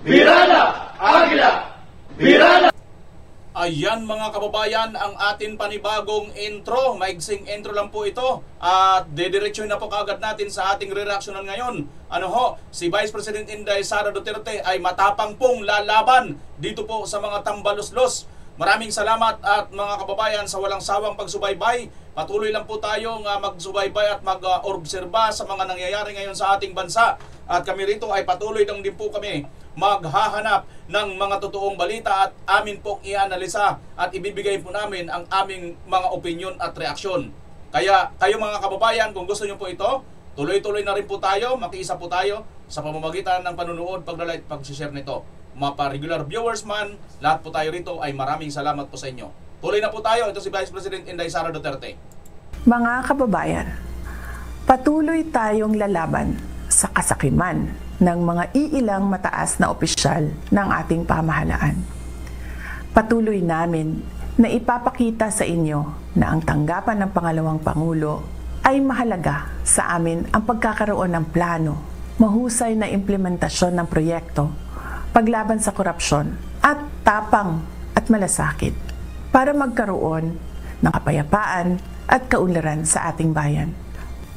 Virada! Agila! Virada! Ayan mga kababayan, ang atin panibagong intro. Maigsing intro lang po ito. At dediretsuhin na po kaagad natin sa ating re-reactionan ngayon. Ano ho, si Vice President Inday Sara Duterte ay matapang pong lalaban dito po sa mga tambaluslos. Maraming salamat at mga kababayan sa walang sawang pagsubaybay. Patuloy lang po tayong magsubaybay at mag-obserba sa mga nangyayari ngayon sa ating bansa. At kami rito ay patuloy lang din po kami maghahanap ng mga totoong balita at amin pong i-analisa at ibibigay po namin ang aming mga opinyon at reaksyon. Kaya kayo mga kababayan, kung gusto nyo po ito, tuloy-tuloy na rin po tayo, makiisa po tayo sa pamamagitan ng panunood, pag-like, pag-share nito. Mapa-regular viewers man, lahat po tayo rito ay maraming salamat po sa inyo. Tuloy na po tayo, ito si Vice President Inday Sara Duterte. Mga kababayan, patuloy tayong lalaban sa kasakiman ng mga iilang mataas na opisyal ng ating pamahalaan. Patuloy namin na ipapakita sa inyo na ang tanggapan ng pangalawang Pangulo ay mahalaga sa amin ang pagkakaroon ng plano, mahusay na implementasyon ng proyekto, paglaban sa korupsyon at tapang at malasakit para magkaroon ng kapayapaan at kaunlaran sa ating bayan.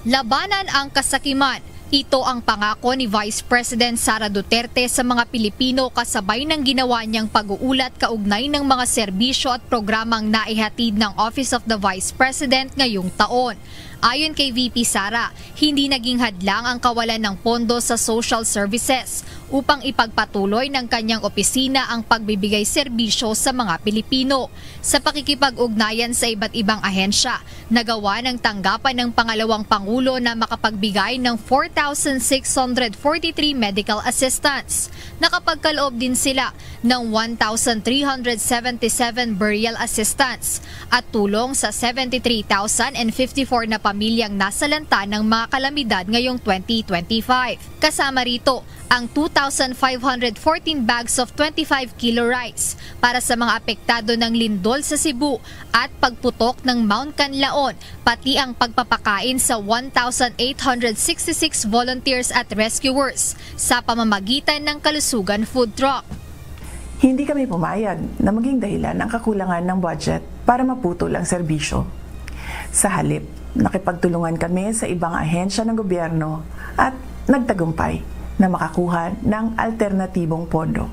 Labanan ang kasakiman. Ito ang pangako ni Vice President Sara Duterte sa mga Pilipino kasabay ng ginawa niyang pag-uulat kaugnay ng mga serbisyo at programang naihatid ng Office of the Vice President ngayong taon. Ayon kay VP Sara, hindi naging hadlang ang kawalan ng pondo sa social services upang ipagpatuloy ng kanyang opisina ang pagbibigay serbisyo sa mga Pilipino. Sa pakikipag-ugnayan sa iba't ibang ahensya, nagawa ng tanggapan ng pangalawang Pangulo na makapagbigay ng 4,643 medical assistance. Nakapagkaloob din sila ng 1,377 burial assistance at tulong sa 73,054 na pamilyang nasalanta ng mga kalamidad ngayong 2025. Kasama rito ang 2,514 bags of 25 kilo rice para sa mga apektado ng lindol sa Cebu at pagputok ng Mount Canlaon, pati ang pagpapakain sa 1,866 volunteers at rescuers sa pamamagitan ng Kalusugan Food Truck. Hindi kami pumayag na maging dahilan ang kakulangan ng budget para maputol ang serbisyo. Sa halip, nakipagtulungan kami sa ibang ahensya ng gobyerno at nagtagumpay na makakuha ng alternatibong pondo.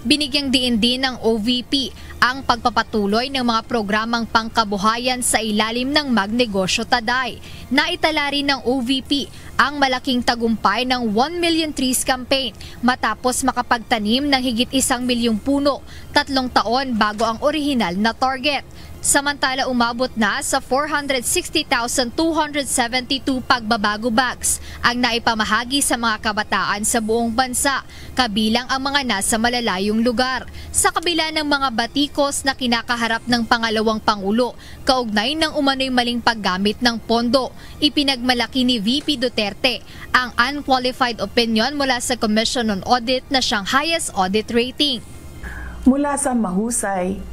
Binigyang diin din ng OVP ang pagpapatuloy ng mga programang pangkabuhayan sa ilalim ng Magnegosyo Taday. Naitala rin ng OVP ang malaking tagumpay ng 1 Million Trees Campaign matapos makapagtanim ng higit 1 milyong puno, 3 taon bago ang orihinal na target. Samantala umabot na sa 460,272 pagbabago bags ang naipamahagi sa mga kabataan sa buong bansa, kabilang ang mga nasa malalayong lugar. Sa kabila ng mga batikos na kinakaharap ng pangalawang Pangulo, kaugnay ng umano'y maling paggamit ng pondo, ipinagmalaki ni VP Duterte ang unqualified opinion mula sa Commission on Audit na siyang highest audit rating. Mula sa mahusay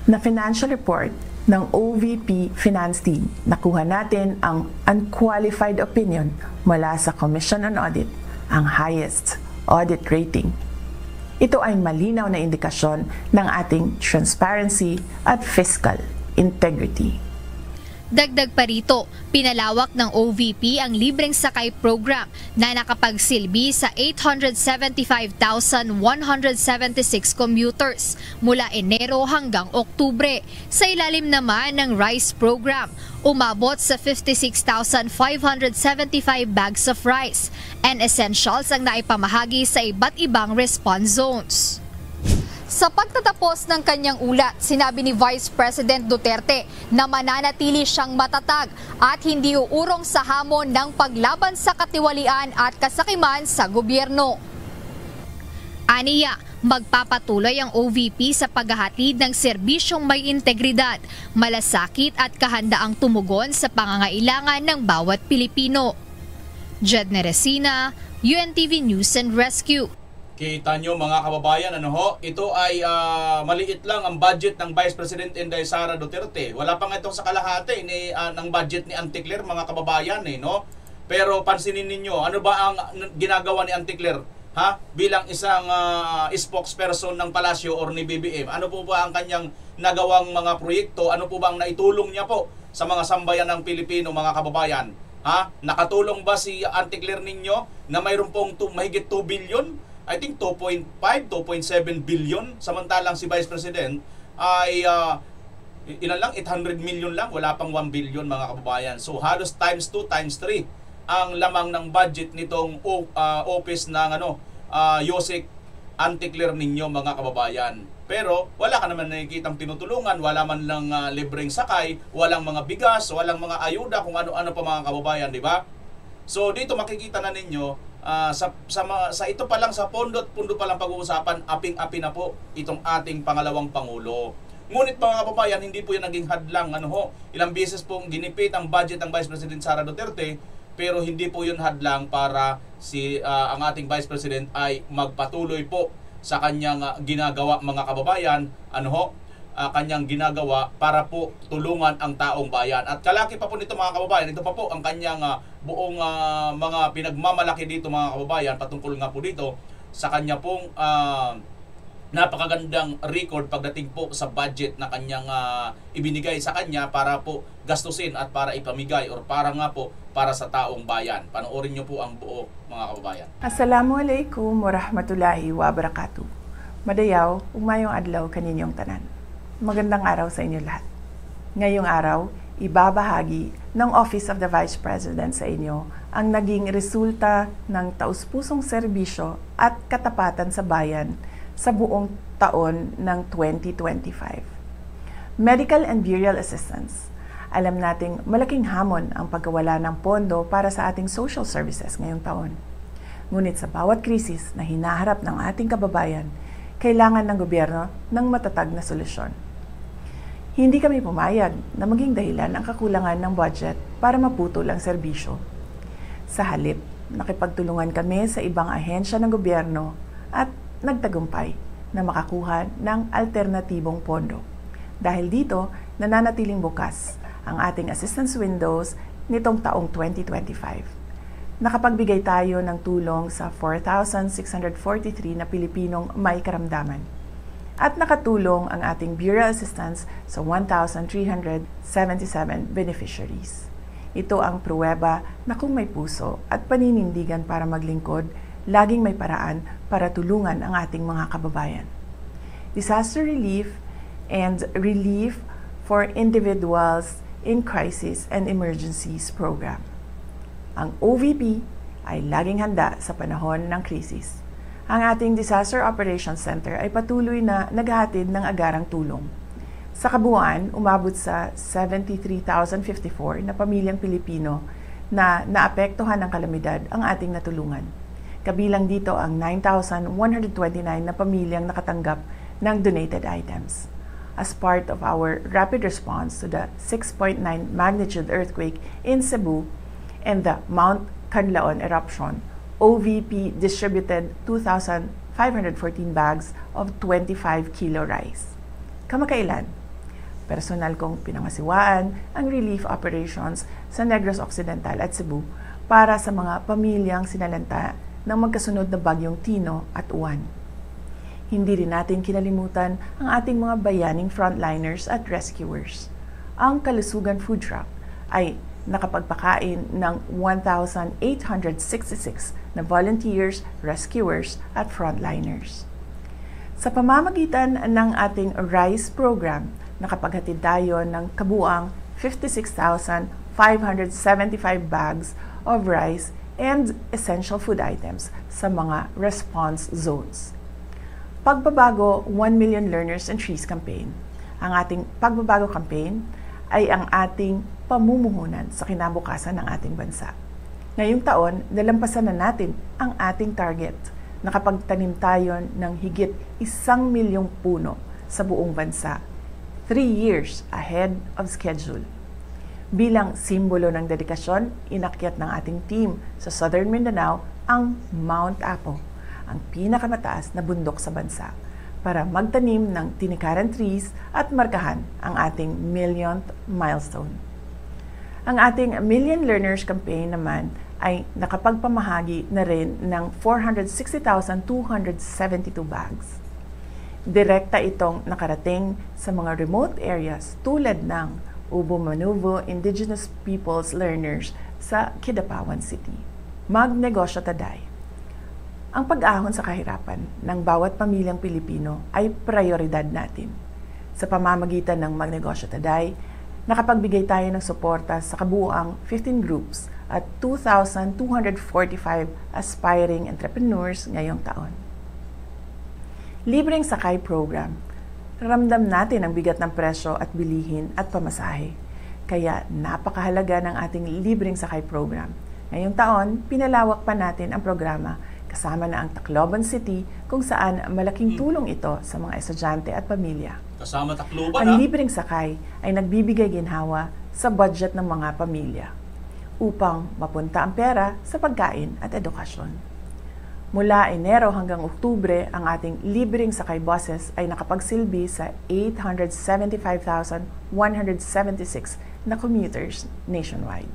na financial report ng OVP Finance Team, nakuha natin ang unqualified opinion mula sa Commission on Audit, ang highest audit rating. Ito ay malinaw na indikasyon ng ating transparency at fiscal integrity. Dagdag pa rito, pinalawak ng OVP ang libreng sakay program na nakapagsilbi sa 875,176 commuters mula Enero hanggang Oktubre. Sa ilalim naman ng RICE program, umabot sa 56,575 bags of rice and essentials ang naipamahagi sa iba't ibang response zones. Sa pagtatapos ng kanyang ulat, sinabi ni Vice President Duterte na mananatili siyang matatag at hindi uurong sa hamon ng paglaban sa katiwalian at kasakiman sa gobyerno. Aniya, magpapatuloy ang OVP sa paghahatid ng serbisyong may integridad, malasakit at kahandaang tumugon sa pangangailangan ng bawat Pilipino. Jed Neresina, UNTV News and Rescue. Kita nyo mga kababayan, ito ay maliit lang ang budget ng Vice President Inday Sara Duterte. Wala pa nga itong sa kalahati ng budget ni Auntie Claire mga kababayan. No? Pero pansinin ninyo, ano ba ang ginagawa ni Auntie Claire? bilang isang spokesperson ng palasyo or ni BBM? Ano po ba ang kanyang nagawang mga proyekto? Ano po ba ang naitulong niya po sa mga sambayan ng Pilipino, mga kababayan? Nakatulong ba si Auntie Claire ninyo na mayroon pong mahigit 2 billion? I think 2.5, 2.7 billion. Samantalang si Vice President ay ilan lang, 800 million lang, wala pang 1 billion, mga kababayan. So halos times 2, times 3 ang lamang ng budget nitong office ng Yusek Auntie Claire ninyo, mga kababayan. Pero wala ka naman nakikitang tinutulungan, wala man lang libreng sakay, walang mga bigas, walang mga ayuda, kung ano-ano pa, mga kababayan, di ba? So dito makikita na ninyo, sa ito pa lang, sa pundo pa lang pag-uusapan, aping-api na po itong ating pangalawang Pangulo. Ngunit mga kababayan, hindi po yan naging hadlang. Ilang beses pong ginipit ang budget ng Vice President Sara Duterte, pero hindi po yun hadlang para ang ating Vice President ay magpatuloy po sa kanyang ginagawa, mga kababayan, kanyang ginagawa para po tulungan ang taong bayan. At kalaki pa po nito, mga kababayan, ito pa po ang kanyang buong mga pinagmamalaki dito, mga kababayan, patungkol nga po dito sa kanya pong napakagandang record pagdating po sa budget na kanyang ibinigay sa kanya para po gastusin at para ipamigay or para nga po para sa taong bayan. Panoorin niyo po ang buo, mga kababayan. Assalamualaikum warahmatullahi wabarakatuh. Madayaw, umayong adlaw kaninyong tanan. Magandang araw sa inyo lahat. Ngayong araw, ibabahagi ng Office of the Vice President sa inyo ang naging resulta ng taus-pusong serbisyo at katapatan sa bayan sa buong taon ng 2025. Medical and burial assistance. Alam nating malaking hamon ang pagkawala ng pondo para sa ating social services ngayong taon. Ngunit sa bawat krisis na hinaharap ng ating kababayan, kailangan ng gobyerno ng matatag na solusyon. Hindi kami pumayag na maging dahilan ang kakulangan ng budget para maputol ang serbisyo. Sa halip, nakipagtulungan kami sa ibang ahensya ng gobyerno at nagtagumpay na makakuha ng alternatibong pondo. Dahil dito, nananatiling bukas ang ating assistance windows nitong taong 2025. Nakapagbigay tayo ng tulong sa 4,643 na Pilipinong may karamdaman. At nakatulong ang ating burial assistance sa 1,377 beneficiaries. Ito ang pruweba na kung may puso at paninindigan para maglingkod, laging may paraan para tulungan ang ating mga kababayan. Disaster relief and relief for individuals in crisis and emergencies program. Ang OVP ay laging handa sa panahon ng krisis. Ang ating Disaster Operations Center ay patuloy na naghahatid ng agarang tulong. Sa kabuuan, umabot sa 73,054 na pamilyang Pilipino na naapektuhan ng kalamidad ang ating natulungan. Kabilang dito ang 9,129 na pamilyang nakatanggap ng donated items. As part of our rapid response to the 6.9 magnitude earthquake in Cebu and the Mount Canlaon eruption, OVP distributed 2,514 bags of 25 kilo rice. Kamakailan, personal kong pinangasiwaan ang relief operations sa Negros Occidental at Cebu para sa mga pamilyang sinalanta ng magkasunod na bagyong Tino at Uwan. Hindi rin natin kinalimutan ang ating mga bayaning frontliners at rescuers. Ang Kalusugan Food Truck ay nakapagpakain ng 1,866 na volunteers, rescuers at frontliners. Sa pamamagitan ng ating RICE program, nakapaghatid tayo ng kabuang 56,575 bags of rice and essential food items sa mga response zones. Pagbabago 1 Million Learners and Trees campaign. Ang ating pagbabago campaign ay ang ating pamumuhunan sa kinabukasan ng ating bansa. Ngayong taon, nalampasan na natin ang ating target. Nakapagtanim tayo ng higit 1 milyong puno sa buong bansa, 3 years ahead of schedule. Bilang simbolo ng dedikasyon, inakyat ng ating team sa Southern Mindanao ang Mount Apo, ang pinakamataas na bundok sa bansa, para magtanim ng tinikaran trees at markahan ang ating millionth milestone. Ang ating Million Learners campaign naman ay nakapagpamahagi na rin ng 460,272 bags. Direkta itong nakarating sa mga remote areas tulad ng Ubo-Manuvo Indigenous Peoples Learners sa Kidapawan City. Magnegosyo taday. Ang pag-ahon sa kahirapan ng bawat pamilyang Pilipino ay prioridad natin. Sa pamamagitan ng Magnegosyo taday, nakapagbigay tayo ng suporta sa kabuuang 15 groups at 2,245 aspiring entrepreneurs ngayong taon. Libreng sakay program. Ramdam natin ang bigat ng presyo at bilihin at pamasahe. Kaya napakahalaga ng ating libreng sakay program. Ngayong taon, pinalawak pa natin ang programa kasama na ang Tacloban City kung saan malaking tulong ito sa mga estudyante at pamilya. Kasama Tacloban, Ang libreng sakay ay nagbibigay ginhawa sa budget ng mga pamilya upang mapunta ang pera sa pagkain at edukasyon. Mula Enero hanggang Oktubre, ang ating libreng sakay buses ay nakapagsilbi sa 875,176 na commuters nationwide.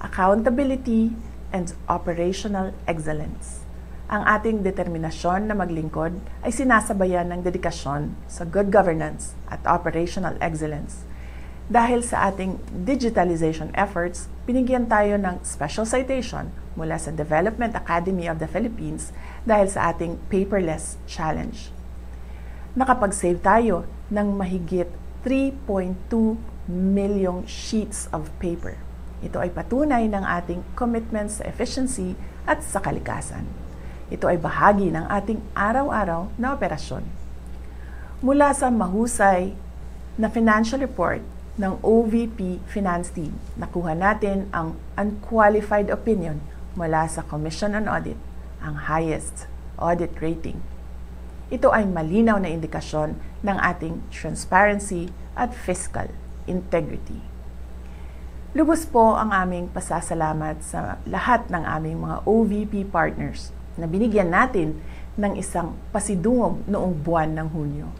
Accountability and operational excellence. Ang ating determinasyon na maglingkod ay sinasabayan ng dedikasyon sa good governance at operational excellence. Dahil sa ating digitalization efforts, binigyan tayo ng special citation mula sa Development Academy of the Philippines dahil sa ating paperless challenge. Nakapag-save tayo ng mahigit 3.2 million sheets of paper. Ito ay patunay ng ating commitment sa efficiency at sa kalikasan. Ito ay bahagi ng ating araw-araw na operasyon. Mula sa mahusay na financial report ng OVP Finance Team, nakuha natin ang unqualified opinion mula sa Commission on Audit, ang highest audit rating. Ito ay malinaw na indikasyon ng ating transparency at fiscal integrity. Lubos po ang aming pasasalamat sa lahat ng aming mga OVP partners na binigyan natin ng isang pasidungog noong buwan ng Hunyo.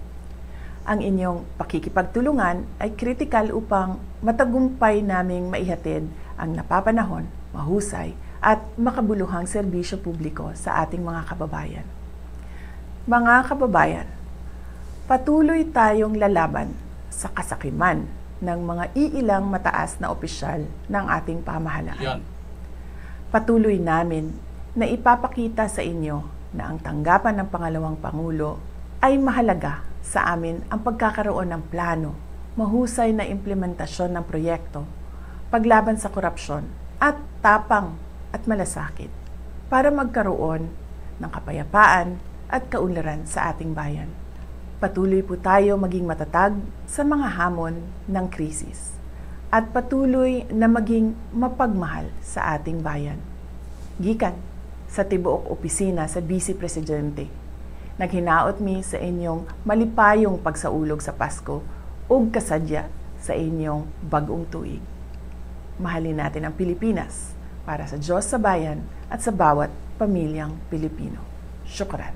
Ang inyong pakikipagtulungan ay kritikal upang matagumpay naming maihatid ang napapanahon, mahusay at makabuluhang serbisyo publiko sa ating mga kababayan. Mga kababayan, patuloy tayong lalaban sa kasakiman ng mga iilang mataas na opisyal ng ating pamahalaan. Patuloy namin na ipapakita sa inyo na ang tanggapan ng pangalawang Pangulo ay mahalaga sa amin ang pagkakaroon ng plano, mahusay na implementasyon ng proyekto, paglaban sa korupsyon at tapang at malasakit para magkaroon ng kapayapaan at kaunlaran sa ating bayan. Patuloy po tayo maging matatag sa mga hamon ng krisis at patuloy na maging mapagmahal sa ating bayan. Gikan sa tibuok opisina sa Vice Presidente, naghinaot mi sa inyong malipayong pagsaulog sa Pasko ug kasadya sa inyong bagong tuig. Mahalin natin ang Pilipinas para sa Diyos sa bayan at sa bawat pamilyang Pilipino. Syukran.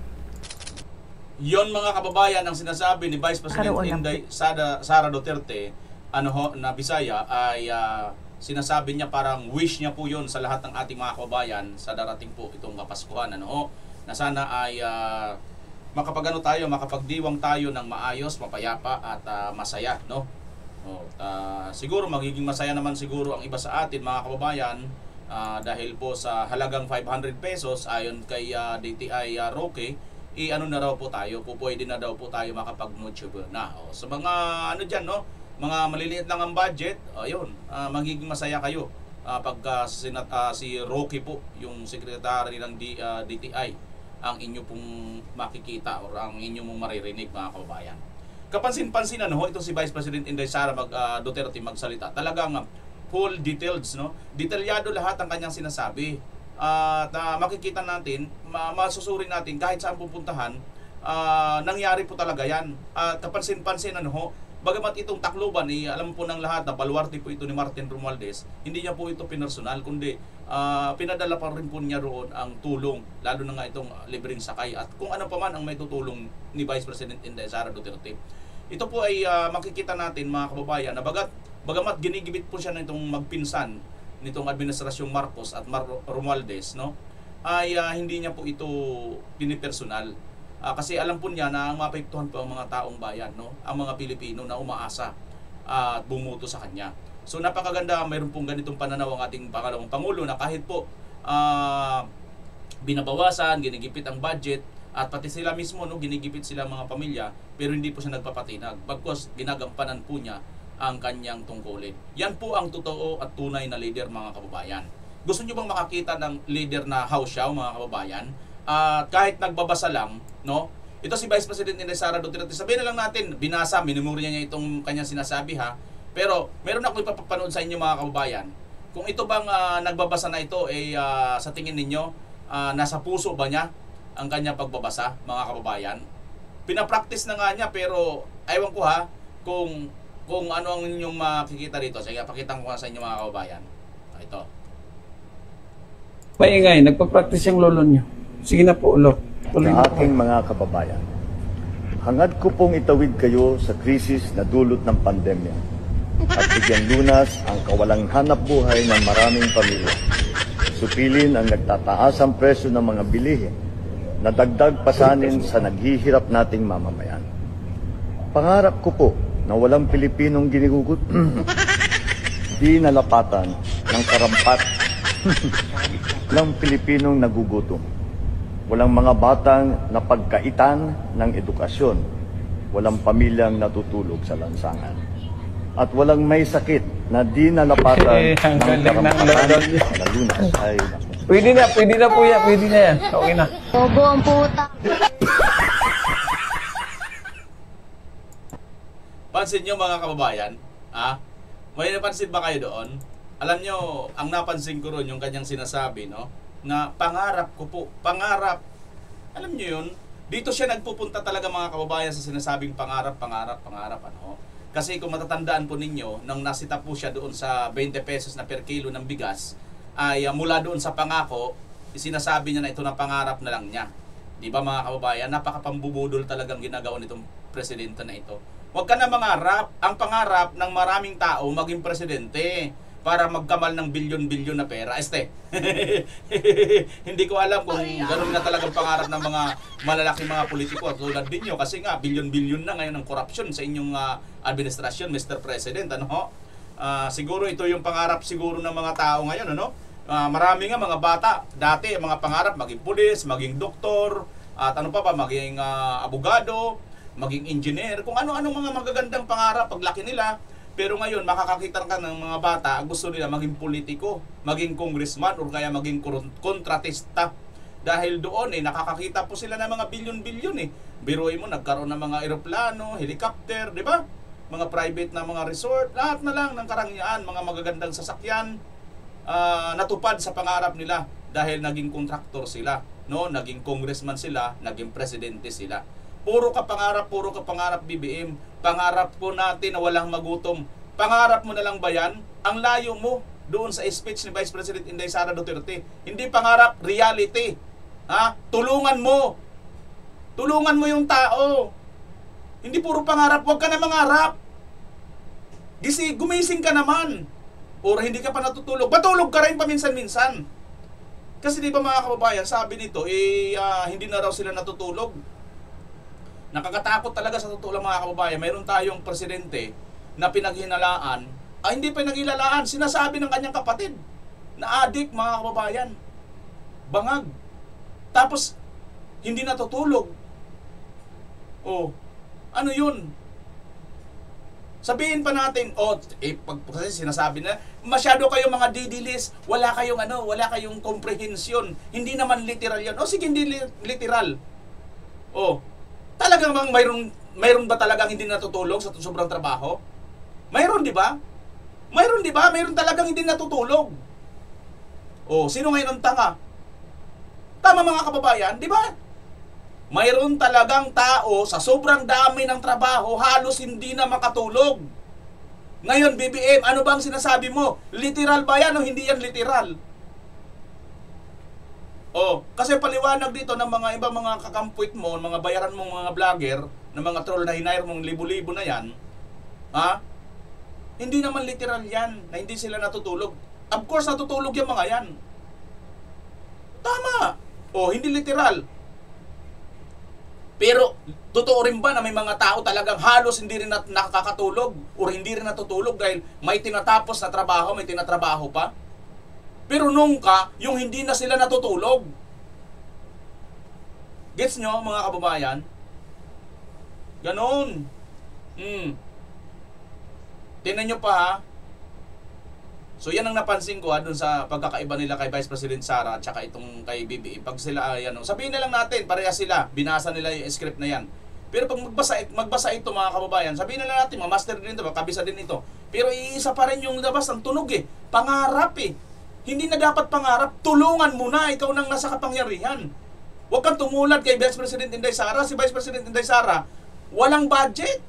Yon mga kababayan ang sinasabi ni Vice President Inday Sara Duterte na Bisaya ay sinasabi niya parang wish niya po yon sa lahat ng ating mga kababayan sa darating po itong Kapaskuhan na sana ay makapagdiwang tayo ng maayos, mapayapa at masaya siguro magiging masaya naman siguro ang iba sa atin mga kababayan dahil po sa halagang 500 pesos ayon kay DTI Roque na raw po tayo, pwede na daw po tayo makapag-YouTube na. Sa mga mga maliliit lang ang budget, magiging masaya kayo pag si Rocky po, yung secretary ng DTI, ang inyo pong makikita o ang inyo mong maririnig mga kababayan. Kapansin-pansin ito si Vice President Inday Sara Duterte magsalita. Talagang full details, detalyado lahat ang kanyang sinasabi. At makikita natin, masusuri natin kahit saan pupuntahan, nangyari po talaga yan. Kapansin-pansin bagamat itong Tacloban, alam po ng lahat na baluarte po ito ni Martin Romualdez, hindi niya po ito pinersonal, kundi pinadala pa rin po niya roon ang tulong, lalo na nga itong libreng sakay at kung ano pa man ang may tutulong ni Vice President Inday Sara Duterte. Ito po ay makikita natin mga kababayan na bagamat ginigibit po siya na itong magpinsan nitong administrasyong Marcos at Romualdez, no, ay hindi niya po ito pinipersonal. Kasi alam po niya na maapektuhan po ang mga taong bayan, no, ang mga Pilipino na umaasa at bumuto sa kanya. So napakaganda, mayroon pong ganitong pananaw ang ating pangalawang Pangulo na kahit po binabawasan, ginigipit ang budget, at pati sila mismo, no, ginigipit sila mga pamilya, pero hindi po siya nagpapatinag. Bagkus ginagampanan po niya ang kanyang tungkulin. Yan po ang totoo at tunay na leader, mga kababayan. Gusto niyo bang makakita ng leader na hausyaw, mga kababayan? Kahit nagbabasa lang, no? Ito si Vice President Inday Sara Duterte. Sabihin na lang natin, binasa, minumurya niya itong kanyang sinasabi, ha. Pero meron ako ipapapanood sa inyo, mga kababayan. Kung ito bang nagbabasa na ito ay sa tingin ninyo nasa puso ba niya ang kanya pagbabasa, mga kababayan? Pinapractice na nga niya, pero ewan ko, ha, kung ano ang inyong makikita dito. Sige, pakita ko sa inyo, mga kababayan. Ito. Maingay, nagpa-practice yung lolo niyo. Sige na po, ulo. Tuloy Sa na po. aking mga kababayan, hangad ko pong itawid kayo sa krisis na dulot ng pandemya at bigyan lunas ang kawalang hanap buhay ng maraming pamilya. Supilin ang nagtataasang presyo ng mga bilihin na dagdag pasanin sa naghihirap nating mamamayan. Pangarap ko po na walang Pilipinong ginigugut di nalapatan ng karampat ng Pilipinong nagugutom. Walang mga batang napagkaitan ng edukasyon. Walang pamilyang natutulog sa lansangan. At walang may sakit na di nalapatan Ang ng galing ng karampatan lolo niyo. na lunas ay naku. Pwede na po yan. Pwede na yan. Okay na. Bobo ang puta. Pansin nyo, mga kababayan, may napansin ba kayo doon? Alam nyo, ang napansin ko ron, yung kanyang sinasabi, no, na pangarap ko po, pangarap. Alam nyo yun, dito siya nagpupunta talaga, mga kababayan, sa sinasabing pangarap, ano. Kasi kung matatandaan po ninyo, nang nasita po siya doon sa 20 pesos na per kilo ng bigas, ay mula doon sa pangako, sinasabi niya na ito na pangarap na lang niya. Di ba, mga kababayan, napakapambubudol talagang ginagawa nitong presidente na ito. Huwag ka na mangarap. Ang pangarap ng maraming tao maging presidente para magkamal ng bilyon-bilyon na pera. Hindi ko alam kung gano'n na talagang pangarap ng mga malalaking mga politiko tulad ninyo, kasi nga bilyon-bilyon na ngayon ang korupsyon sa inyong administrasyon, Mr. President, ano? Siguro ito yung pangarap siguro ng mga tao ngayon, ano? Marami nga mga bata dati mga pangarap maging pulis, maging doktor, at ano pa ba, maging abogado, maging engineer, kung ano-anong mga magagandang pangarap paglaki nila. Pero ngayon, makakakita ka ng mga bata, gusto nila maging politiko, maging congressman, o kaya maging kontratista. Dahil doon, nakakakita po sila ng mga bilyon-bilyon. Biruin mo, nagkaroon ng mga eroplano, helicopter, di ba? Mga private na mga resort, lahat na lang ng karangyaan, mga magagandang sasakyan, natupad sa pangarap nila dahil naging kontraktor sila, no? Naging congressman sila, naging presidente sila. Puro ka pangarap, BBM. Pangarap po natin na walang magutom. Pangarap mo na lang ba yan? Ang layo mo doon sa speech ni Vice President Inday Sara Duterte. Hindi pangarap, reality. Tulungan mo. Tulungan mo yung tao. Hindi puro pangarap, huwag ka na mangarap. Gumising ka naman. O hindi ka pa natutulog. Matulog ka rin paminsan-minsan. Kasi di ba, mga kababayan, sabi nito, hindi na raw sila natutulog. Nakakatakot talaga sa totoo lang, mga kababayan. Mayroon tayong presidente na pinaghinalaan, hindi pinaghilalaan, sinasabi ng kanyang kapatid na adik, mga kababayan. Bangag. Tapos, hindi natutulog. Ano yun? Sabihin pa natin, kasi sinasabi na, masyado kayong mga didilis, wala kayong komprehensyon. Hindi naman literal yan. Sige, hindi literal. Talagang mayroon ba talagang hindi natutulog sa sobrang trabaho? Mayroon, di ba? Mayroon talagang hindi natutulog. Sino ngayon ang tanga? Tama, mga kababayan, di ba? Mayroon talagang tao sa sobrang dami ng trabaho, halos hindi na makatulog. Ngayon, BBM, ano bang sinasabi mo? Literal ba yan o hindi yan literal? Kasi paliwanag dito ng mga ibang mga kakampuit mo, mga bayaran mong mga vlogger, ng mga troll na hinayar mong libo-libo na yan, hindi naman literal yan, na hindi sila natutulog. Of course, natutulog yung mga yan. Tama. O, hindi literal. Pero, totoo rin ba na may mga tao talagang halos hindi rin nakakatulog o hindi rin natutulog dahil may tinatapos na trabaho, may tinatrabaho pa? Pero nungka, yung hindi na sila natutulog. Gets nyo, mga kababayan? Ganon. Tingnan nyo pa, ha? So yan ang napansin ko dun sa pagkakaiba nila kay Vice President Sara at saka itong kay BBM. Pag sila sabihin na lang natin, pareha sila, binasa nila yung script na yan. Pero pag magbasa ito mga kababayan, sabihin na lang natin, master din ito, kabisa din ito. Pero iisa pa rin yung labas ng tunog pangarap Hindi na dapat pangarap, tulungan mo na, ikaw nang nasa kapangyarihan. Huwag kang tumulad kay Vice President Inday Sara. Si Vice President Inday Sara, walang budget.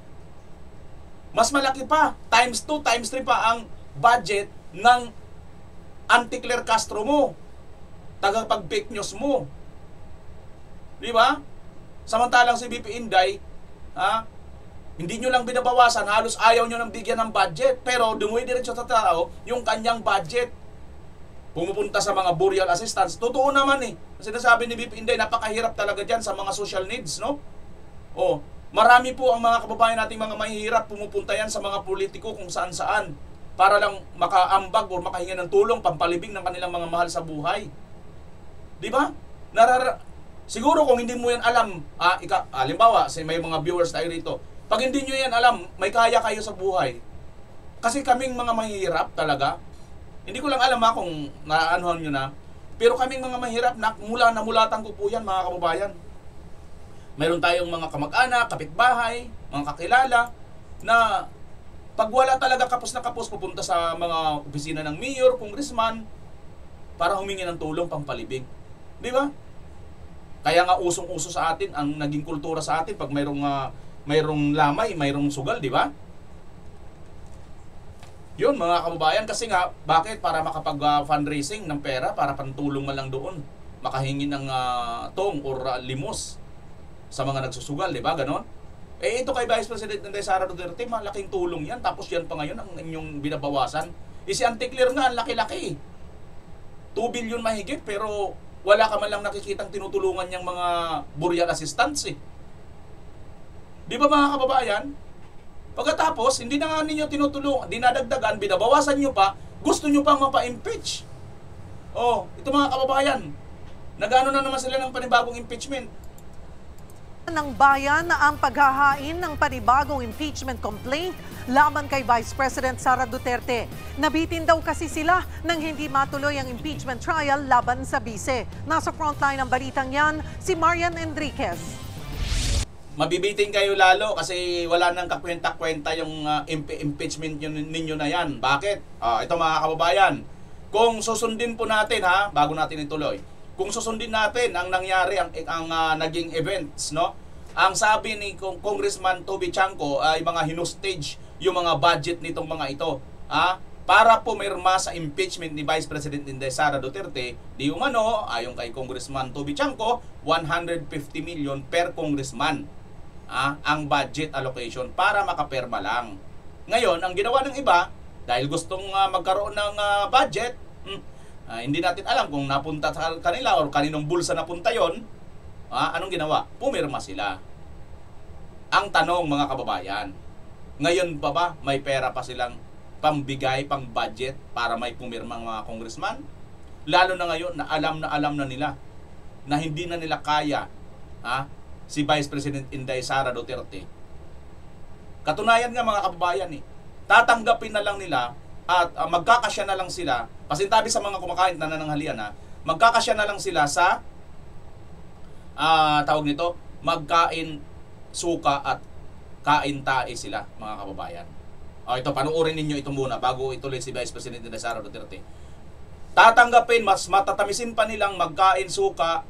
Mas malaki pa, times 2, times 3 pa ang budget ng anti-Claire Castro mo, tagapag-fake news mo. Di ba? Samantalang si BP Inday, hindi nyo lang binabawasan, halos ayaw nyo nang bigyan ng budget, pero dumudiretso sa tao yung kanyang budget. Pumupunta sa mga burial assistance. Totoo naman Sinasabi ni BP Inday, napakahirap talaga dyan sa mga social needs, no? Marami po ang mga kababayan nating mga mahihirap, pumupunta yan sa mga politiko kung saan-saan para lang makaambag o makahinga ng tulong, pampalibing ng kanilang mga mahal sa buhay. Di ba? Siguro kung hindi mo yan alam, halimbawa, may mga viewers tayo rito, pag hindi nyo yan alam, may kaya kayo sa buhay. Kasi kaming mga mahihirap talaga, hindi ko lang alam kung naanohan nyo na, pero kaming mga mahirap, namulatan ko po yan mga kababayan. Mayroon tayong mga kamag-anak, kapitbahay, mga kakilala, na pag wala talaga kapos na kapos, pupunta sa mga opisina ng mayor, congressman, para humingi ng tulong pampalibing. Di ba? Kaya nga usong-uso sa atin, ang naging kultura sa atin, pag mayroong lamay, mayroong sugal, di ba? Yun mga kababayan, kasi nga, bakit? Para makapag-fundraising ng pera, para pantulong man lang doon, makahingi ng tong or limos sa mga nagsusugal, di ba? Ganon? Ito kay Vice President Inday Sara Duterte, malaking tulong yan. Tapos yan pa ngayon ang inyong binabawasan. Si anti-Claire nga, ang laki-laki. 2 billion mahigit, pero wala ka man lang nakikitang tinutulungan niyang mga burial assistants Di ba mga kababayan? Pagkatapos, hindi na nga ninyo tinutulungan, dinadagdagan, binabawasan nyo pa, gusto nyo pang mapa-impeach. Ito mga kababayan, nagano na naman sila ng panibagong impeachment. Ng bayan na ang paghahain ng panibagong impeachment complaint laban kay Vice President Sara Duterte. Nabitin daw kasi sila nang hindi matuloy ang impeachment trial laban sa bise. Nasa frontline ng balitang yan, si Marian Enriquez. Mabibitin kayo lalo kasi wala nang kakwenta-kwenta yung impeachment ninyo na yan. Bakit? Ito mga kababayan, kung susundin po natin bago natin ituloy, kung susundin natin ang nangyari, ang naging events, no? Ang sabi ni Congressman Toby Chanco ay mga hinustage yung mga budget nitong mga ito. Para pumirma sa impeachment ni Vice President Inday Sara Duterte, di umano, ayon kay Congressman Toby Chanco, 150 million per congressman ang budget allocation para makapirma lang. Ngayon, ang ginawa ng iba, dahil gustong magkaroon ng budget, hindi natin alam kung napunta sa kanila o kaninong bulsa napunta yon. Anong ginawa? Pumirma sila. Ang tanong mga kababayan, ngayon ba may pera pa silang pambigay, pang budget para may pumirmang mga congressman? Lalo na ngayon na alam na nila na hindi na nila kaya si Vice President Inday Sara Duterte. Katunayan nga mga kababayan tatanggapin na lang nila at magkakasya na lang sila, pasintabi sa mga kumakain na nananghalian magkakasya na lang sila sa tawag nito, magkain suka at kain tae sila mga kababayan. Ito, panuorin ninyo ito muna bago ituloy si Vice President Inday Sara Duterte. Tatanggapin, mas matatamisin pa nilang magkain suka,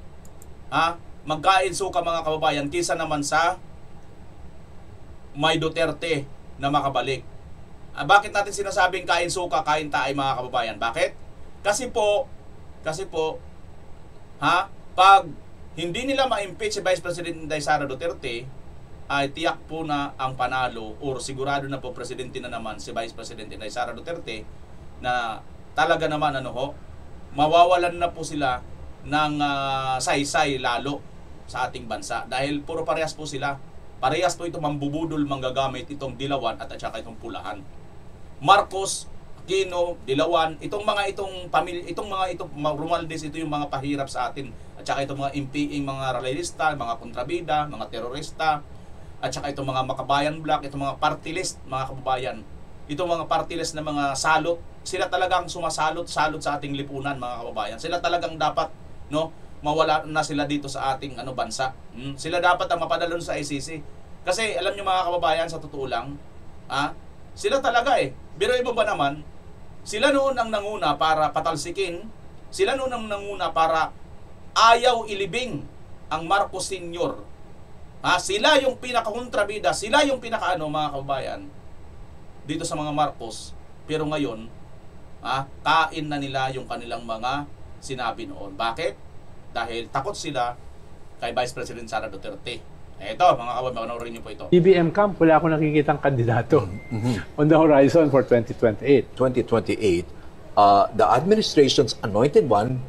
magkain suka mga kababayan, kisa naman sa may Duterte na makabalik. Bakit natin sinasabing kain suka, kain tae mga kababayan? Bakit? Kasi po, pag hindi nila ma-impeach si Vice President Inday Sara Duterte, ay tiyak po na ang panalo or sigurado na po presidente na naman si Vice President Inday Sara Duterte na talaga naman mawawalan na po sila ng saysay lalo sa ating bansa dahil puro parehas po sila. Parehas po ito mambubudol manggagamit itong Dilawan at saka itong Pulahan. Marcos, Aquino, Dilawan, itong mga Romualdez, ito yung mga pahirap sa atin. At saka itong mga MPing, mga realista, mga kontrabida, mga terorista, at saka itong mga Makabayan Bloc, itong mga party list, mga kababayan. Itong mga party list na mga salot, sila talagang sumasalot sa ating lipunan, mga kababayan. Sila talagang dapat, mawala na sila dito sa ating bansa. Sila dapat ang mapadalon sa ICC. Kasi alam niyo mga kababayan, sa totoo lang, sila talaga Biruin mo ba naman, sila noon ang nanguna para patalsikin, sila noon ang nanguna para ayaw ilibing ang Marcos Sr. Sila yung pinaka-kontrabida, sila yung mga kababayan dito sa mga Marcos. Pero ngayon, kain na nila yung kanilang mga sinabi noon. Bakit? Dahil takot sila kay Vice President Sara Duterte. Ito, mga kababayan, panoorin niyo po ito. BBM camp, wala akong nakikitang kandidato on the horizon for 2028. 2028, the administration's anointed one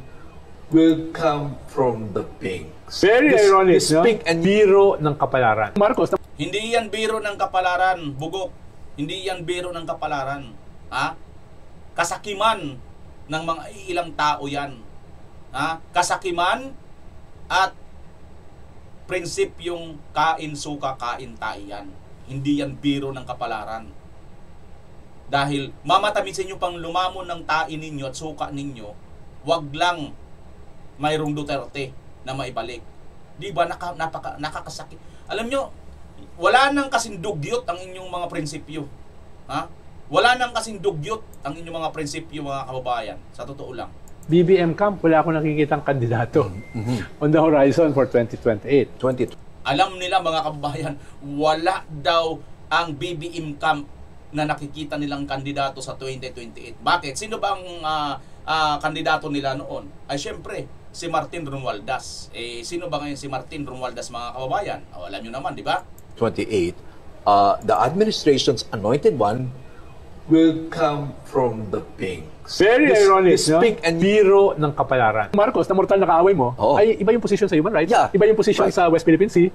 will come from the pinks. Very ironic, this pink and biro ng kapalaran. Marcos, hindi yan biro ng kapalaran, Bugok. Hindi yan biro ng kapalaran. Kasakiman ng mga ilang tao yan. Kasakiman at prinsipyong kain suka, kain tayo yan. Hindi yan biro ng kapalaran. Dahil mamatamisin nyo pang lumamon ng tain ninyo at suka ninyo, wag lang mayroong Duterte na maibalik. Di ba nakakasakit? Alam nyo, wala nang kasing dugyot ang inyong mga prinsipyo. Wala nang kasing dugyot ang inyong mga prinsipyo, mga kababayan. Sa totoo lang. BBM camp, wala akong nakikitang kandidato on the horizon for 2028. Alam nila mga kababayan, wala daw ang BBM camp na nakikita nilang kandidato sa 2028. Bakit? Sino ba ang kandidato nila noon? Ay syempre, si Martin Romualdez. Sino ba ngayon si Martin Romualdez, mga kababayan? Alam nyo naman, di ba? 28, the administration's anointed one will come from the pinks. Very ironic, pink and biro ng kapalaran. Marcos, na mortal na kaaway mo, ay iba yung posisyon sa human rights, iba yung posisyon sa West Philippine Sea,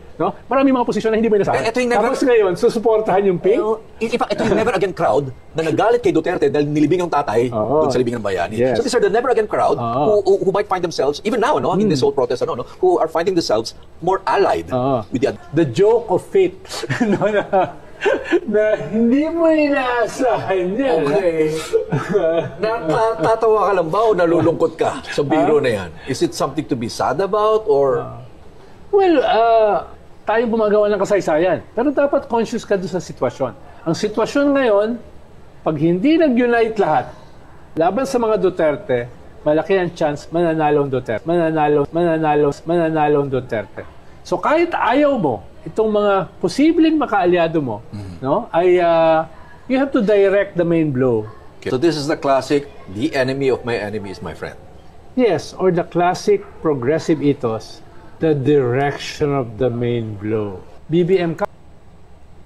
Maraming mga posisyon na hindi mo inasahan. Tapos ngayon, susuportahan yung pink. In fact, ito yung never again crowd na nagalit kay Duterte dahil nilibing ang tatay doon sa libing ng bayani. Yes. So these are the never again crowd who might find themselves, even now, in this whole protest, who are finding themselves more allied with the joke of fate. Na hindi mo inaasahan yan. Okay. Natatawa ka lang ba o nalulungkot ka sa biro na yan? Is it something to be sad about or... Well, tayong gumagawa ng kasaysayan. Pero dapat conscious ka doon sa sitwasyon. Ang sitwasyon ngayon, pag hindi nag-unite lahat, laban sa mga Duterte, malaki ang chance mananalong Duterte. Mananalong Duterte. So kahit ayaw mo, itong mga posibleng makaalyado mo, you have to direct the main blow. Okay. So this is the classic, the enemy of my enemy is my friend. Yes, or the classic progressive ethos, the direction of the main blow. BBM ka.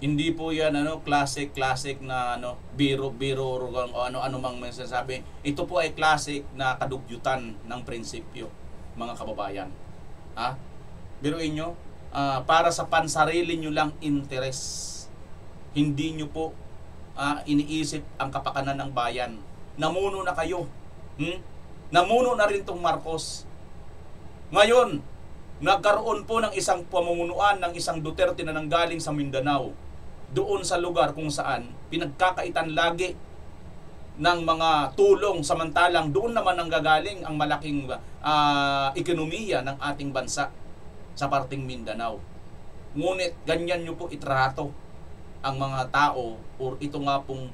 Hindi po yan classic na biro o ano mang masasabi. Ito po ay classic na kadugyutan ng prinsipyo, mga kababayan. Biruin nyo, para sa pansarili nyo lang interes. Hindi nyo po iniisip ang kapakanan ng bayan. Namuno na kayo. Namuno na rin tong Marcos. Ngayon, nagkaroon po ng isang pamumunuan ng isang Duterte na nanggaling sa Mindanao. Doon sa lugar kung saan pinagkakaitan lagi ng mga tulong, samantalang doon naman nanggagaling ang malaking ekonomiya ng ating bansa sa parting Mindanao. Ngunit ganyan nyo po itrato ang mga tao o ito nga pong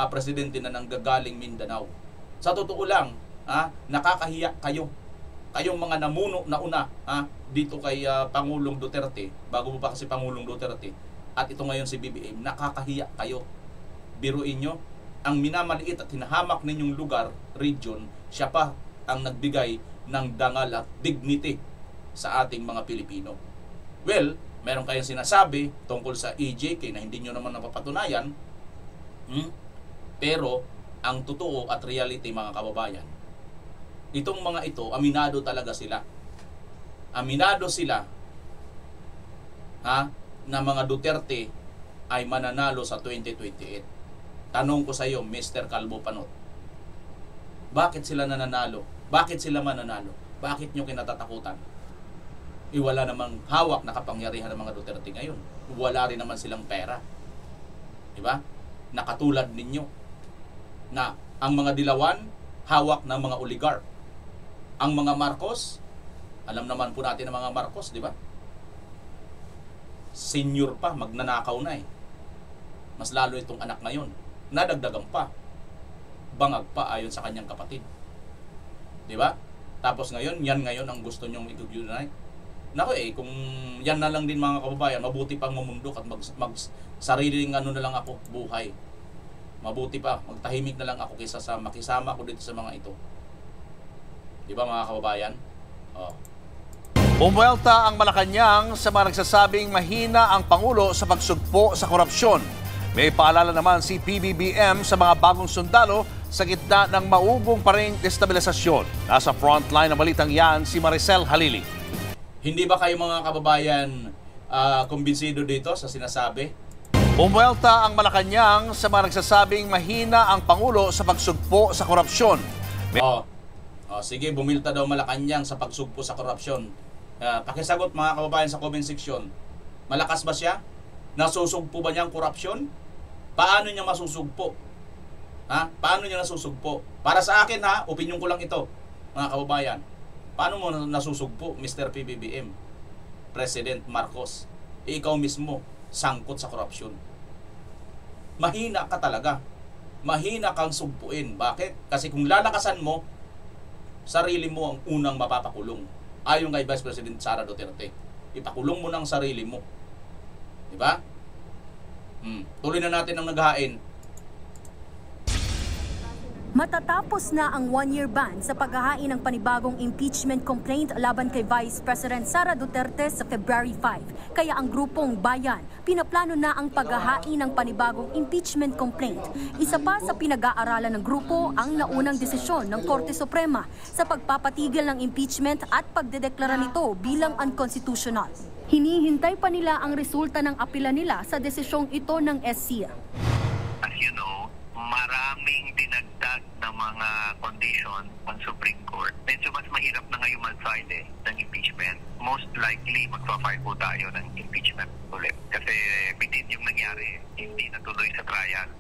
presidente na nanggagaling Mindanao. Sa totoo lang, nakakahiya kayo. Kayong mga namuno na una dito kay Pangulong Duterte, bago pa kasi Pangulong Duterte, at ito ngayon si BBM, nakakahiya kayo. Biruin nyo, ang minamaliit at hinahamak ninyong lugar, region, siya pa ang nagbigay ng dangal at dignity sa ating mga Pilipino. Well, meron kayong sinasabi tungkol sa EJK na hindi nyo naman napapatunayan, pero ang totoo at reality, mga kababayan, itong mga ito, aminado talaga sila. Aminado sila na mga Duterte ay mananalo sa 2028. Tanong ko sa iyo, Mr. Calvo Panot, bakit sila nananalo? Bakit sila mananalo? Bakit nyo kinatatakutan? Wala namang hawak na kapangyarihan ng mga Duterte ngayon. Wala rin naman silang pera. Diba? Nakatulad ninyo na ang mga Dilawan, hawak ng mga oligarch. Ang mga Marcos, alam naman po natin ang mga Marcos, di ba? Senior pa, magnanakaw na eh. Mas lalo itong anak ngayon. Nadagdagan pa. Bangag pa ayon sa kanyang kapatid. Di ba? Tapos ngayon, yan ngayon ang gusto nyong i-unite. Naku kung yan na lang din mga kababayan, mabuti pang mamundok at sariling ano na lang ako, buhay. Mabuti pa, magtahimik na lang ako kaysa sa makisama ko dito sa mga ito. Di ba mga kababayan? Bumuelta ang Malacanang sa mga nagsasabing mahina ang Pangulo sa pagsugpo sa korupsyon. May paalala naman si PBBM sa mga bagong sundalo sa gitna ng maubong pa ring destabilisasyon. Nasa frontline ng balitang yan si Maricel Halili. Hindi ba kayo mga kababayan kumbinsido dito sa sinasabi? Bumuelta ang Malacanang sa mga nagsasabing mahina ang Pangulo sa pagsugpo sa korupsyon. Sige, bumilta daw Malacanang sa pagsugpo sa korupsyon. Pakisagot mga kababayan sa comment section. Malakas ba siya? Nasusugpo ba niya ang korupsyon? Paano niya masusugpo? Paano niya nasusugpo? Para sa akin opinion ko lang ito, mga kababayan. Paano mo nasusugpo, Mr. PBBM? President Marcos, ikaw mismo sangkot sa korupsyon. Mahina ka talaga. Mahina kang sugpuin. Bakit? Kasi kung lalakasan mo, sarili mo ang unang mapapakulong. Ayon kay Vice President Sara Duterte. Ipakulong mo ng sarili mo. Diba? Tuloy na natin ang naghain. Matatapos na ang one-year ban sa paghahain ng panibagong impeachment complaint laban kay Vice President Sara Duterte sa February 5. Kaya ang grupong Bayan, pinaplano na ang paghahain ng panibagong impeachment complaint. Isa pa sa pinag-aaralan ng grupo ang naunang desisyon ng Korte Suprema sa pagpapatigil ng impeachment at pagdedeklara nito bilang unconstitutional. Hinihintay pa nila ang resulta ng apela nila sa desisyong ito ng SC. As you know, maraming dinagdag na mga condition ang Supreme Court. Medyo mas mahirap na ngayon mag-file ng impeachment. Most likely, magpa-file po tayo ng impeachment ulit. Kasi bitin yung nangyari, hindi natuloy sa trial.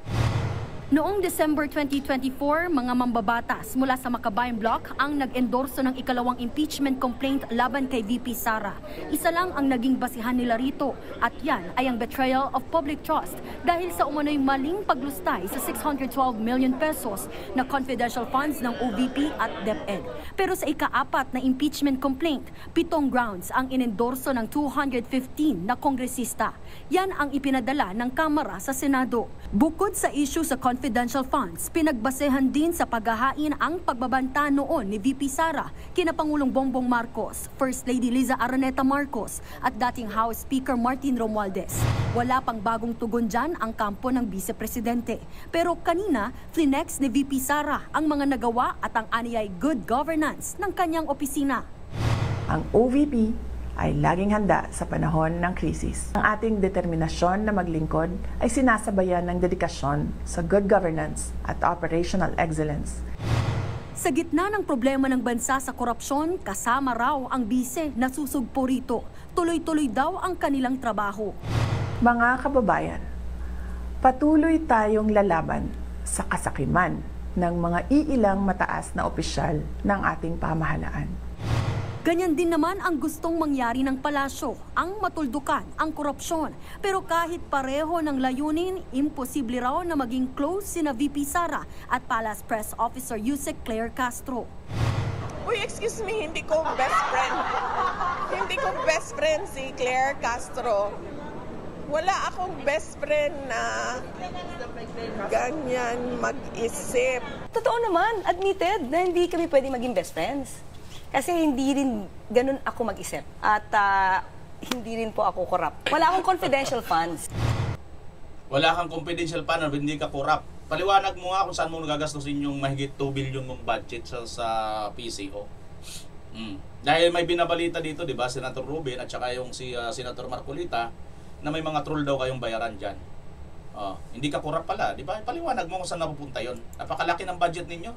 Noong December 2024, mga mambabatas mula sa Makabayan Block ang nag-endorso ng ikalawang impeachment complaint laban kay VP Sara. Isa lang ang naging basihan nila rito at yan ay ang betrayal of public trust dahil sa umano'y maling paglustay sa 612 million pesos na confidential funds ng OVP at DepEd. Pero sa ika-4 na impeachment complaint, 7 grounds ang inendorso ng 215 na kongresista. Yan ang ipinadala ng Kamara sa Senado. Bukod sa issue sa confidential funds, pinagbasehan din sa paghahain ang pagbabanta noon ni VP Sara kina Pangulong Bongbong Marcos, First Lady Liza Araneta Marcos at dating House Speaker Martin Romualdez. Wala pang bagong tugon dyan ang kampo ng Vice Presidente. Pero kanina, flinex ni VP Sara ang mga nagawa at ang aniyay good governance ng kanyang opisina. Ang OVP ay laging handa sa panahon ng krisis. Ang ating determinasyon na maglingkod ay sinasabayan ng dedikasyon sa good governance at operational excellence. Sa gitna ng problema ng bansa sa korupsyon, kasama raw ang bise na susugpo rito. Tuloy-tuloy daw ang kanilang trabaho. Mga kababayan, patuloy tayong lalaban sa kasakiman ng mga iilang mataas na opisyal ng ating pamahalaan. Ganyan din naman ang gustong mangyari ng palasyo, ang matuldukan ang korupsyon. Pero kahit pareho ng layunin, imposible raw na maging close sina VP Sara at Palace Press Officer Yusek Claire Castro. Uy, excuse me, hindi ko best friend. Hindi ko best friend si Claire Castro. Wala akong best friend na ganyan mag-isip. Totoo naman, admitted na hindi kami pwede maging best friends. Kasi hindi rin ganun ako mag-isip. At hindi rin po ako corrupt. Wala akong confidential funds. Wala kang confidential fund, hindi ka corrupt. Paliwanag mo nga kung saan mo nagagastusin yung mahigit 2 billion mong budget sa PCO. Dahil may binabalita dito, di ba, Senator Ruben at saka yung si Senator Marcolita, na may mga troll daw kayong bayaran dyan. Hindi ka kurap pala, di ba? Paliwanag mo kung saan napupunta yon. Napakalaki ng budget ninyo.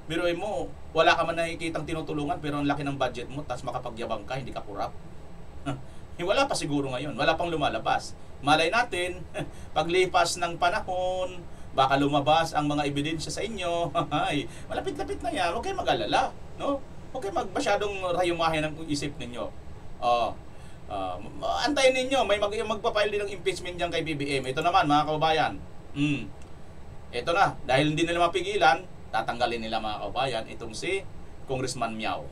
Biruin mo, wala ka man nakikitang tinutulungan pero ang laki ng budget mo, tapos makapagyabang ka, hindi ka kurap. Wala pa siguro ngayon, wala pang lumalabas. Malay natin, paglipas ng panahon, baka lumabas ang mga ebidensya sa inyo. Malapit-lapit na yan, huwag kayo mag-alala. No? Huwag kayo masyadong rayumahin ang isip ninyo. Antayin ninyo, may magpapile din ng impeachment dyan kay BBM. Ito naman mga kababayan. Ito na, dahil hindi nila mapigilan, tatanggalin nila mga kababayan itong si Congressman Miao.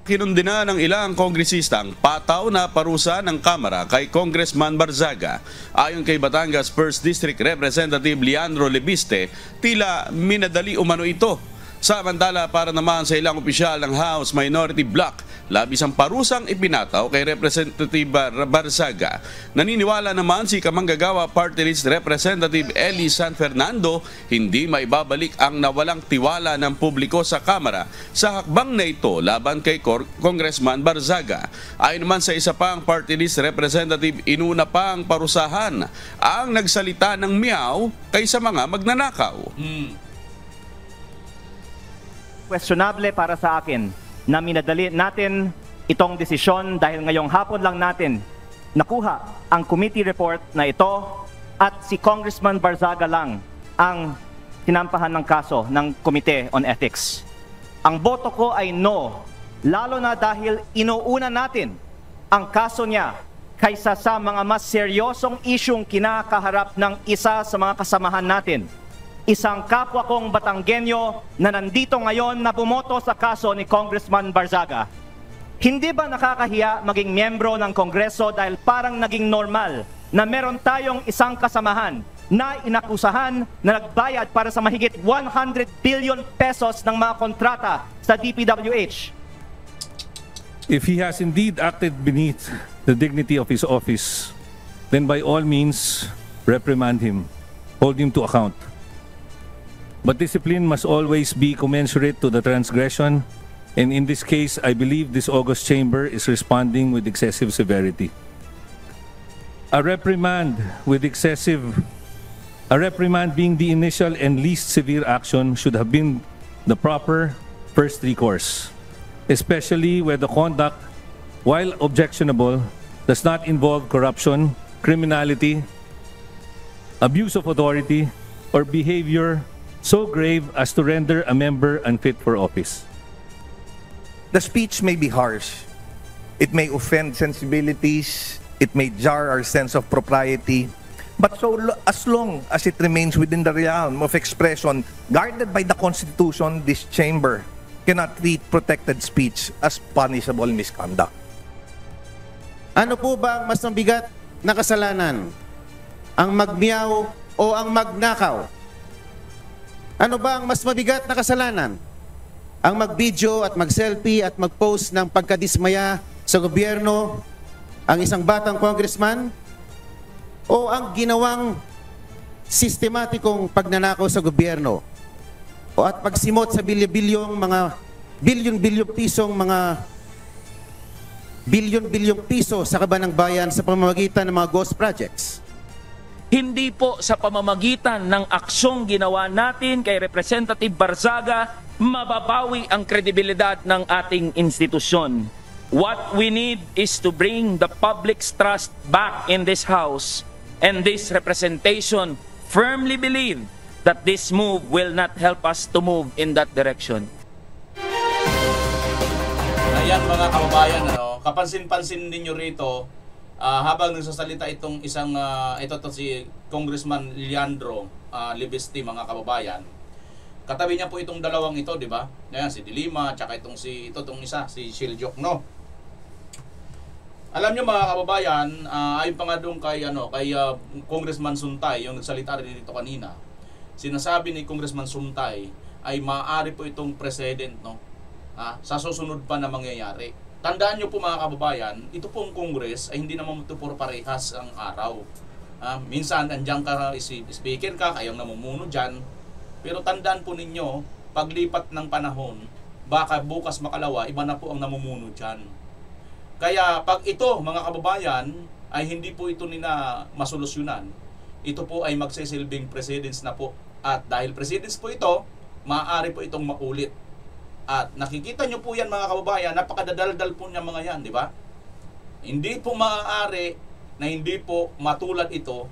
Kinundina ng ilang kongresista ang pataw na parusa ng Kamara kay Congressman Barzaga. Ayon kay Batangas 1st District Representative Leandro Lebiste, tila minadali umano ito. Samantala, para naman sa ilang opisyal ng House Minority Bloc, labis ang parusang ipinataw kay Representative Barzaga. Naniniwala naman si Kamanggagawa Party List Representative Eli San Fernando hindi maibabalik ang nawalang tiwala ng publiko sa Kamara sa hakbang na ito laban kay Congressman Barzaga. Ayon naman sa isa pang Party List Representative, inuna pang parusahan ang nagsalita ng miyaw kaysa mga magnanakaw. Questionable para sa akin na minadali natin itong desisyon dahil ngayong hapon lang natin nakuha ang committee report na ito at si Congressman Barzaga lang ang tinampahan ng kaso ng Committee on Ethics. Ang boto ko ay no, lalo na dahil inuuna natin ang kaso niya kaysa sa mga mas seryosong isyong kinakaharap ng isa sa mga kasamahan natin. Isang kapwa kong Batanggenyo na nandito ngayon na bumoto sa kaso ni Congressman Barzaga. Hindi ba nakakahiya maging miyembro ng Kongreso dahil parang naging normal na meron tayong isang kasamahan na inakusahan na nagbayad para sa mahigit 100 billion pesos ng mga kontrata sa DPWH? If he has indeed acted beneath the dignity of his office, then by all means, reprimand him, hold him to account. But discipline must always be commensurate to the transgression, and in this case, I believe this august chamber is responding with excessive severity. A reprimand being the initial and least severe action should have been the proper first recourse, especially where the conduct, while objectionable, does not involve corruption, criminality, abuse of authority, or behavior so grave as to render a member unfit for office. The speech may be harsh. It may offend sensibilities. It may jar our sense of propriety. But as long as it remains within the realm of expression guarded by the Constitution, this chamber cannot treat protected speech as punishable misconduct. Ano po ba ang mas mabigat na kasalanan? Ang magmiyaw o ang magnakaw? Ano ba ang mas mabigat na kasalanan? Ang mag-video at mag-selfie at mag-post ng pagkadismaya sa gobyerno, ang isang batang congressman? O ang ginawang sistematikong pagnanakaw sa gobyerno? O at pagsimot sa bilyon-bilyong piso sa kaban ng bayan sa pamamagitan ng mga ghost projects? Hindi po sa pamamagitan ng aksyong ginawa natin kay Representative Barzaga mababawi ang kredibilidad ng ating institusyon. What we need is to bring the public's trust back in this House, and this representation firmly believe that this move will not help us to move in that direction. Ayan mga kababayan, kapansin-pansin ninyo rito, habang nagsasalita itong isang si Congressman Leandro Lebiste, mga kababayan. Katabi niya po itong dalawang ito, di ba? Ayan, si Dilima, tsaka itong isa, si Shiljok, no? Alam niyo mga kababayan, ayon pa nga doon kay Congressman Suntay, yung nagsalita rin dito kanina. Sinasabi ni Congressman Suntay ay maaari po itong president, no? Sa susunod pa na mangyayari. Tandaan nyo po mga kababayan, ito pong Congress ay hindi naman ito puro parehas ang araw. Minsan, andyan ka, speaker ka, kayong namumuno dyan. Pero tandaan po ninyo, paglipat ng panahon, baka bukas makalawa, iba na po ang namumuno dyan. Kaya pag ito, mga kababayan, ay hindi po ito nila masolusyonan. Ito po ay magsisilbing precedents na po. At dahil precedents po ito, maaari po itong maulit. At nakikita nyo po yan, mga kababayan, napakadadaldal po niya mga yan, di ba? Hindi po maaari na hindi po matulad ito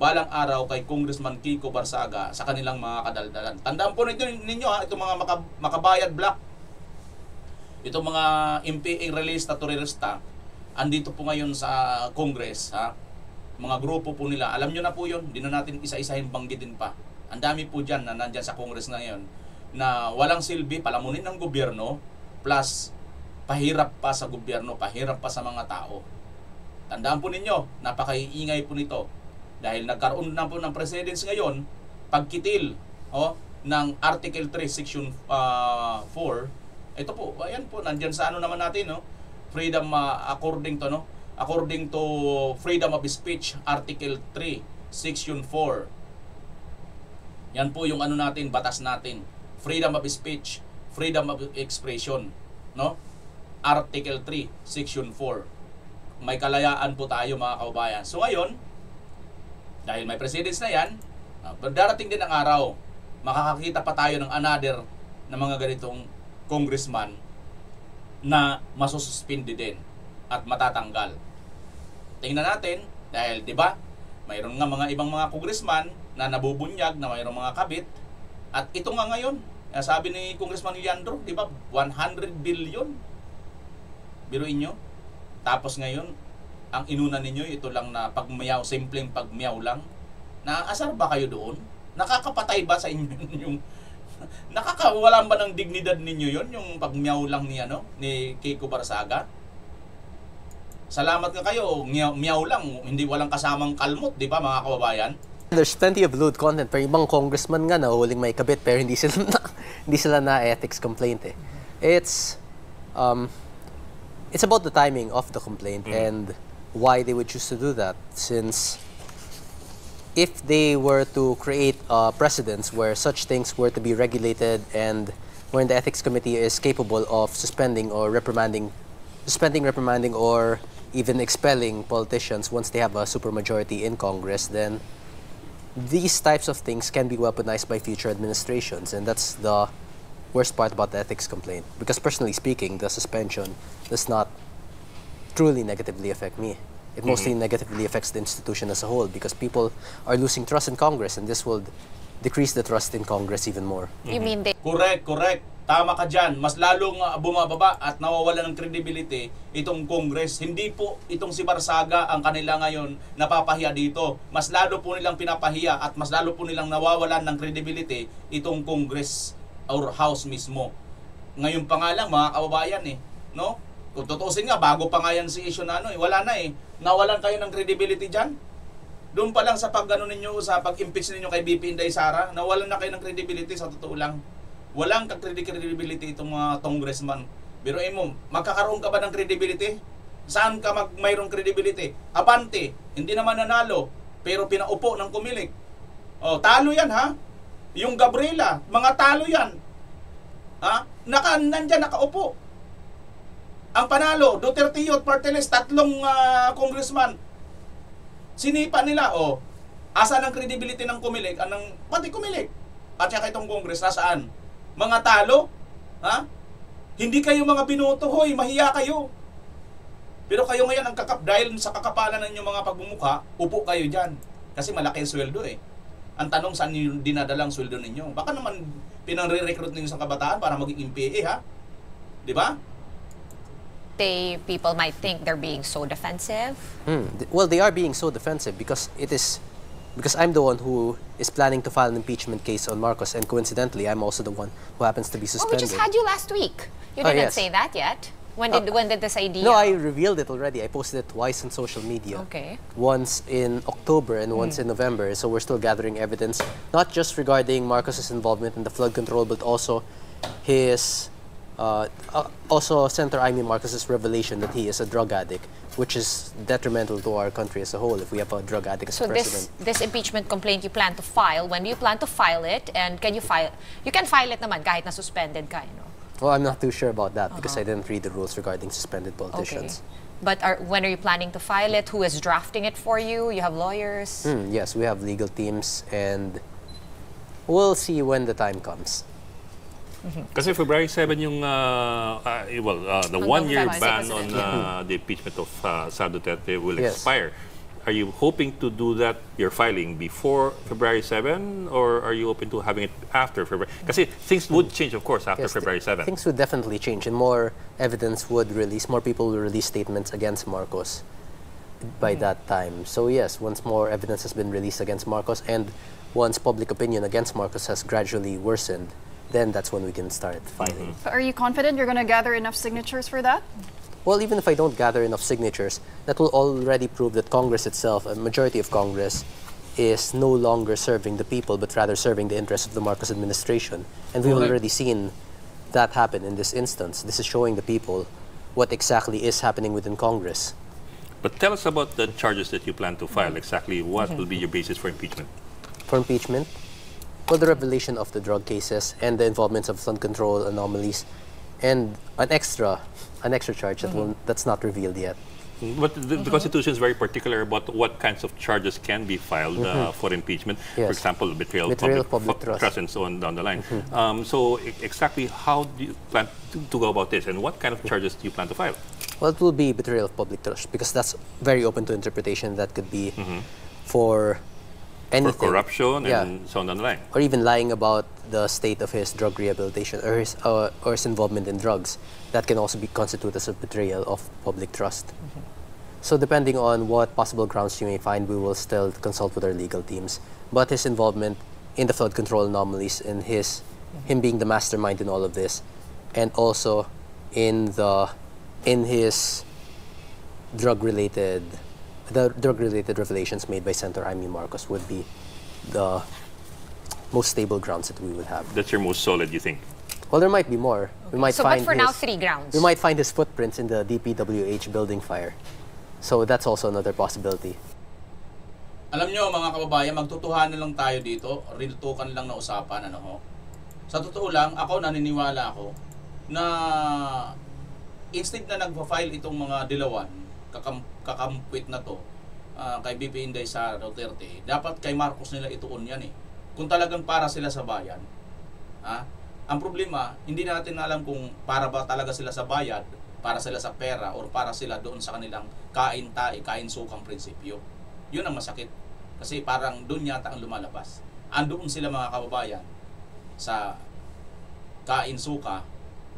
balang araw kay Congressman Kiko Barsaga sa kanilang mga kadaldalan. Tandaan po ninyo itong mga makabayad block, itong mga MPA release na terorista, andito po ngayon sa Congress, mga grupo po nila. Alam nyo na po yun, hindi na natin isa-isahin banggitin pa. Ang dami po dyan na nandyan sa Congress na ngayon na walang silbi, palamunin ng gobyerno, plus pahirap pa sa gobyerno, pahirap pa sa mga tao. Tandaan po ninyo, napakaiingay po nito. Dahil nagkaroon na po ng precedents ngayon, pagkitil ng Article 3, Section 4, ito po, ayan po, nandyan sa ano naman natin, freedom according to freedom of speech, Article 3, Section 4. Yan po yung ano natin, batas natin. Freedom of speech, freedom of expression, Article 3, Section 4. May kalayaan po tayo, mga kababayan. So ngayon, dahil may precedents na yan, darating din ang araw, makakakita pa tayo ng another na mga ganitong congressman na masususpindi din at matatanggal. Tingnan natin, dahil di ba, mayroon nga mga ibang mga congressman na nabubunyag, na mayroong mga kabit, at ito nga ngayon, sabi ni Congressman Leandro, di ba, 100 billion. Biruin nyo. Tapos ngayon, ang inuna ninyo, ito lang na pagmiyaw, simpleng pagmiyaw lang. Naaasar ba kayo doon? Nakakapatay ba sa inyo yung nakakawalan ba ng dignidad ninyo yon, yung pagmiyaw lang ni Kiko Barsaga? Salamat nga kayo, miyaw lang, hindi walang kasamang kalmot, di ba, mga kababayan? There's plenty of lewd content, pero ibang congressman nga na huling may kabit, pero hindi sila na ethics complaint eh. It's about the timing of the complaint and why they would choose to do that, since if they were to create precedents where such things were to be regulated and when the ethics committee is capable of suspending, reprimanding, or even expelling politicians once they have a supermajority in Congress, then these types of things can be weaponized by future administrations, and that's the worst part about the ethics complaint. Because personally speaking, the suspension does not truly negatively affect me. It mostly negatively affects the institution as a whole, because people are losing trust in Congress, and this will decrease the trust in Congress even more. You mean they... Correct. Tama ka dyan. Mas lalong bumababa at nawawala ng credibility itong Congress. Hindi po itong si Barsaga ang kanila ngayon napapahiya dito. Mas lalo po nilang pinapahiya at mas lalo po nilang nawawalan ng credibility itong Congress or House mismo. Ngayon pa nga lang, mga kababayan kung tutusin nga, bago pa nga yan si issue na wala na nawalan kayo ng credibility dyan. Doon pa lang sa ninyo, sa pag-impeach ninyo kay BP Inday Sara, nawalan na kayo ng credibility, sa totoo lang. Walang credibility itong mga congressman. Biruin mo, magkakaroon ka ba ng credibility? Saan ka mayroong credibility? Abante, hindi naman nanalo, pero pinaupo ng kumilig. Talo yan Yung Gabriela, mga talo yan. Nandyan, nakaupo. Ang panalo, Duterte Youth Party List, 3 congressman. Sinipa nila, asa ng credibility ng kumilig, pati kumilig. At saka itong Congress, nasaan? Mga talo? Hindi kayo mga binoto, hoy, mahiya kayo. Pero kayo ngayon, dahil sa kakapalan ng inyong mga pagbumukha, upo kayo dyan. Kasi malaki ang sweldo Ang tanong, saan nyo dinadalang sweldo ninyo? Baka naman pinang-re-recruit ninyo sa kabataan para maging MPA, di ba? People might think they're being so defensive. Well, they are being so defensive because I'm the one who is planning to file an impeachment case on Marcos, and coincidentally, I'm also the one who happens to be suspended. We just had you last week. You didn't say that yet. When did this idea? No, I revealed it already. I posted it twice on social media. Okay. Once in October and once in November. So we're still gathering evidence, not just regarding Marcos's involvement in the flood control, but also his, also Senator Amy Marcos's revelation that he is a drug addict, which is detrimental to our country as a whole if we have a drug addict as So president. this impeachment complaint you plan to file, when do you plan to file it? And can you file, you can file it naman kahit na suspended ka, you know? Well, I'm not too sure about that because I didn't read the rules regarding suspended politicians. But when are you planning to file it? Who is drafting it for you? You have lawyers? Yes, we have legal teams and we'll see when the time comes. Kasi February 7 yung the one-year ban on the impeachment of Sara Duterte will expire. Are you hoping to do that, your filing, before February 7 or are you open to having it after February? Kasi things would change, of course, after February 7. Things would definitely change and more evidence would release, more people will release statements against Marcos by that time. So yes, once more evidence has been released against Marcos and once public opinion against Marcos has gradually worsened, then that's when we can start filing. Are you confident you're going to gather enough signatures for that? Well, even if I don't gather enough signatures, that will already prove that Congress itself, a majority of Congress, is no longer serving the people, but rather serving the interests of the Marcos administration. And we've already seen that happen in this instance. This is showing the people what exactly is happening within Congress. But tell us about the charges that you plan to file. Exactly what will be your basis for impeachment? For impeachment? Well, the revelation of the drug cases and the involvement of flood control anomalies and an extra charge that's not revealed yet. But the Constitution is very particular about what kinds of charges can be filed for impeachment. Yes. For example, betrayal of public trust and so on down the line. So exactly how do you plan to go about this and what kind of charges do you plan to file? Well, it will be betrayal of public trust because that's very open to interpretation. That could be for anything. For corruption and so on down the line. Or even lying about the state of his drug rehabilitation or his involvement in drugs. That can also be constituted as a betrayal of public trust. So depending on what possible grounds you may find, we will still consult with our legal teams. But his involvement in the flood control anomalies and him being the mastermind in all of this, and also in his drug-related revelations made by Senator Amy Marcos would be the most stable grounds that we would have. That's your most solid, you think? Well, there might be more. We might So, find but for now, 3 grounds. We might find his footprints in the DPWH building fire. So that's also another possibility. Alam nyo mga kababayan, magtutuhanan lang tayo dito. Real talkan lang na usapan. Sa totoo lang, naniniwala ako na instead na nagpa-file itong mga dilawan, kakampwit na to, kay BP Inday Sara Duterte, dapat kay Marcos nila ituon yan eh. Kung talagang para sila sa bayan. Ang problema, hindi natin alam kung para ba talaga sila sa bayad, para sila sa pera, or para sila doon sa kanilang kain-sukang prinsipyo. Yun ang masakit. Kasi parang doon yata ang lumalabas. Andoon sila mga kababayan sa kain-suka,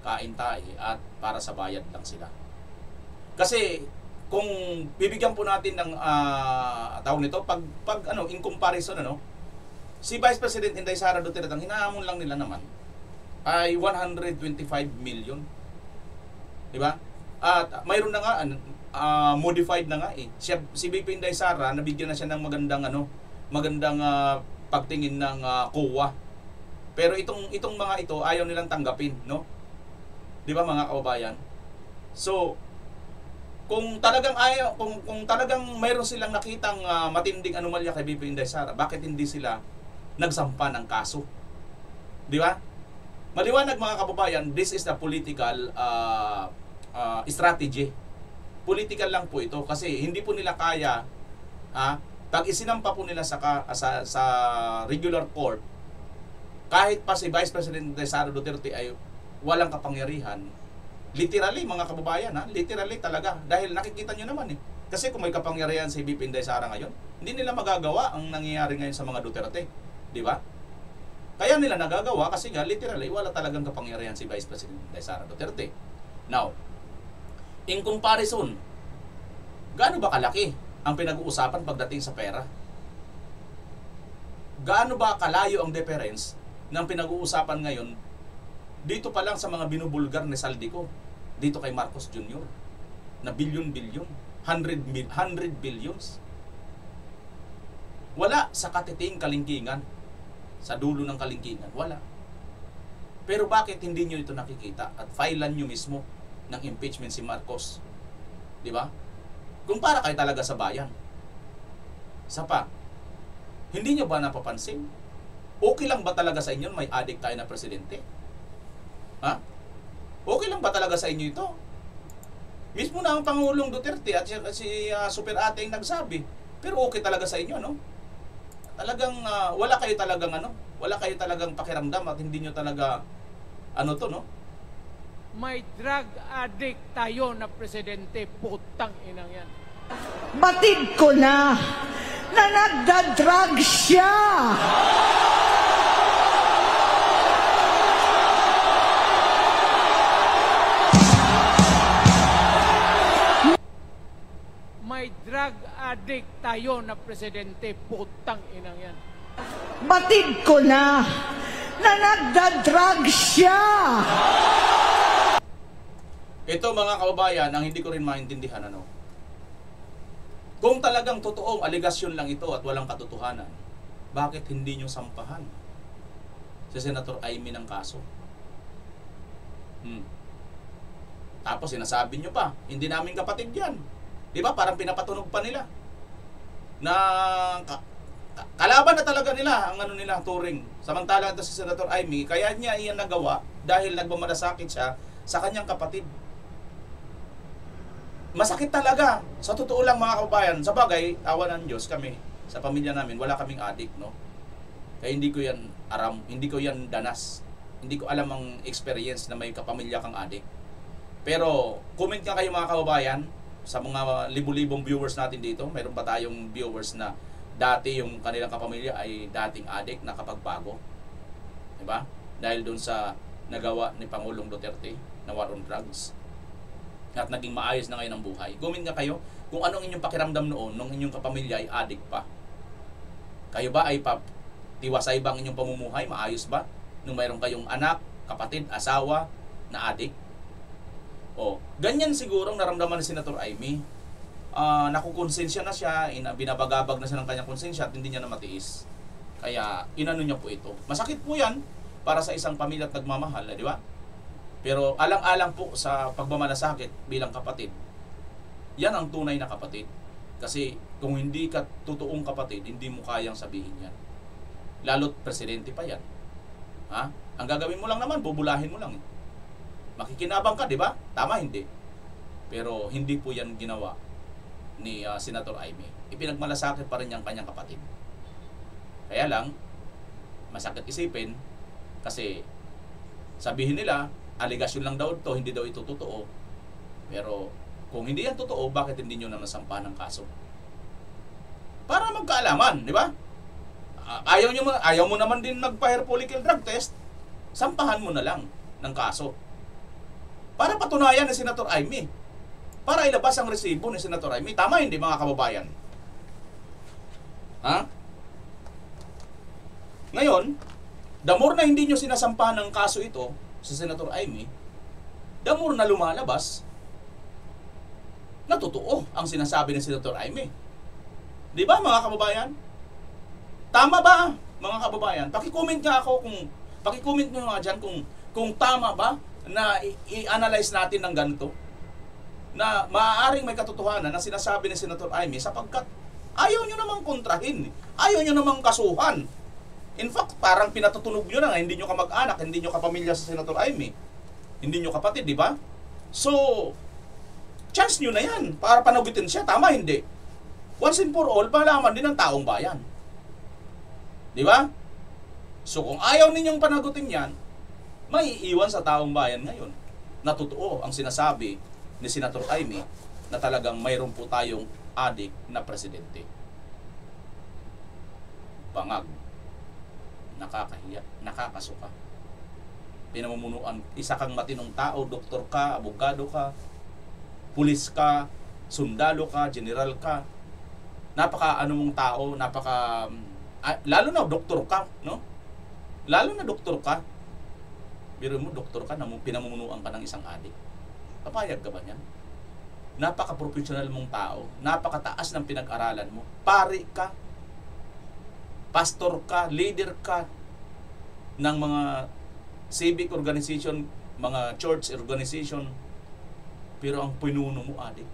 kain-tae, at para sa bayad lang sila. Kasi kung bibigyan po natin ng tawag nito, in comparison, si Vice President Inday Sara Duterte, ang hinahamon lang nila naman ay 125 million. Diba? At mayroon na nga, modified na nga eh. Si BP Inday Sara, nabigyan na siya ng magandang pagtingin ng COA. Pero itong mga ito, ayaw nilang tanggapin, no? Diba mga kababayan? So, kung talagang kung talagang mayroon silang nakitang matinding anomalya kay BP Inday Sara, bakit hindi sila nagsampa ng kaso? Di ba? Maliwanag mga kababayan, this is the political strategy. Political lang po ito kasi hindi po nila kaya pag isinampa po nila sa regular court, kahit pa si Vice President Sara Duterte ay walang kapangyarihan. Literally mga kababayan, literally talaga, dahil nakikita nyo naman eh. Kasi kung may kapangyarihan si BP Inday Sara ngayon, hindi nila magagawa ang nangyayari ngayon sa mga Duterte, di ba? Kaya nila nagagawa kasi nga literally wala talagang kapangyarihan si Vice President Inday Sara Duterte. Now, in comparison, gaano ba kalaki ang pinag-uusapan pagdating sa pera? Gaano ba kalayo ang difference ng pinag-uusapan ngayon dito pa lang sa mga binubulgar ni Saldico, dito kay Marcos Jr. na bilyon-bilyon, 100 billions. Wala sa katiting kalingkingan, sa dulo ng kalingkingan, wala. Pero bakit hindi nyo ito nakikita at filean nyo mismo ng impeachment si Marcos? Di ba? Kung para kayo talaga sa bayan. Isa pa, hindi nyo ba napapansin? Okay lang ba talaga sa inyo may adik tayo na presidente? Ha? Okay lang ba talaga sa inyo ito? Mismo na ang Pangulong Duterte at si Super Ate ang nagsabi. Pero okay talaga sa inyo, no? Talagang wala kayo talagang pakiramdam at hindi nyo talaga no? May drug addict tayo na presidente, putang inang yan. Batid ko na nagda-drug siya. May drug addict tayo na presidente, putang inang yan. Batid ko na nagda-drug siya. Ito mga kababayan, ang hindi ko rin maintindihan, kung talagang totoong aligasyon lang ito at walang katotohanan, bakit hindi nyo sampahan si Senator Amy ng kaso? Tapos sinasabi nyo pa, hindi namin kapatid yan. Di ba? Parang pinapatunog pa nila na kalaban na talaga nila ang turing. Samantalang ito si Senator Amy, kaya niya iyan nagawa dahil nagmamalasakit siya sa kanyang kapatid. Masakit talaga. Sa totoo lang mga kababayan, sa bagay, awa ng Diyos kami, sa pamilya namin, wala kaming adik, no? Kaya hindi ko yan hindi ko yan danas. Hindi ko alam ang experience na may kapamilya kang adik. Pero, comment nga kayo mga kababayan, sa mga libu-libong viewers natin dito, mayroon ba tayong viewers na dati yung kanilang kapamilya ay dating adik na kapagbago? Diba? Dahil dun sa nagawa ni Pangulong Duterte na war on drugs. At naging maayos na ngayon ang buhay. Comment nga kayo kung anong inyong pakiramdam noon nung inyong kapamilya ay adik pa. Kayo ba ay tiwasay bang inyong pamumuhay? Maayos ba? Nung mayroon kayong anak, kapatid, asawa na adik? O, ganyan sigurong naramdaman ni Senator Amy. Nakukonsensya na siya, binabagabag na siya ng kanyang konsensya at hindi niya na matiis. Kaya inano niya po ito. Masakit po yan para sa isang pamilya at nagmamahal, di ba? Pero alang-alang po sa pagmamalasakit bilang kapatid, yan ang tunay na kapatid. Kasi kung hindi ka totoong kapatid, hindi mo kayang sabihin yan. Lalo't presidente pa yan. Ha? Ang gagawin mo lang naman, bubulahin mo lang. Makikinabang ka, di ba? Tama, hindi. Pero hindi po yan ginawa ni Senator Amy. Ipinagmalasakit pa rin yung kanyang kapatid. Kaya lang, masakit isipin kasi sabihin nila, aligasyon lang daw ito, hindi daw ito totoo. Pero kung hindi yan totoo, bakit hindi nyo na nasampahan ng kaso? Para magkaalaman, di ba? Ayaw mo naman din magpa-hair follicle drug test, sampahan mo na lang ng kaso. Para patunayan ni Senator Amy. Para ilabas ang resibo ni Senator Amy. Tama hindi mga kababayan? Ha? Ngayon, the more na hindi nyo sinasampahan ng kaso ito, si Senator Amy, the more na lumalabas na totoo ang sinasabi ni Senator Amy. Di ba mga kababayan? Tama ba mga kababayan? Paki-comment nga ako paki-comment nyo nga dyan kung tama ba na i-analyze natin ng ganito na maaaring may katotohanan na sinasabi ni Senator Amy sapagkat ayaw nyo namang kontrahin, ayaw nyo namang kasuhan. In fact, parang pinatutunog nyo na nga, hindi nyo kamag-anak, hindi nyo kapamilya sa Senator Amy, hindi nyo kapatid, di ba? So, chance nyo na yan para panagutin siya, tama hindi? Once and for all, malaman din ng taong bayan. Di ba? So, kung ayaw ninyong panagutin yan, may iiwan sa taong bayan ngayon na totoo ang sinasabi ni Senator Amy na talagang mayroon po tayong adik na presidente. Bangag. Nakakahiya, nakakasuka. Pinamumunuan, isa kang matinong tao, doktor ka, abogado ka, pulis ka, sundalo ka, general ka. Napaka mong tao, lalo na doktor ka, no? Lalo na doktor ka. Biro mo, doktor ka, pinamumunuan ka ng isang adik. Papayag ka ba niyan? Napaka-professional mong tao, napakataas ng pinag-aralan mo, pari ka, pastor ka, leader ka ng mga civic organization, mga church organization, pero ang pinuno mo, adik.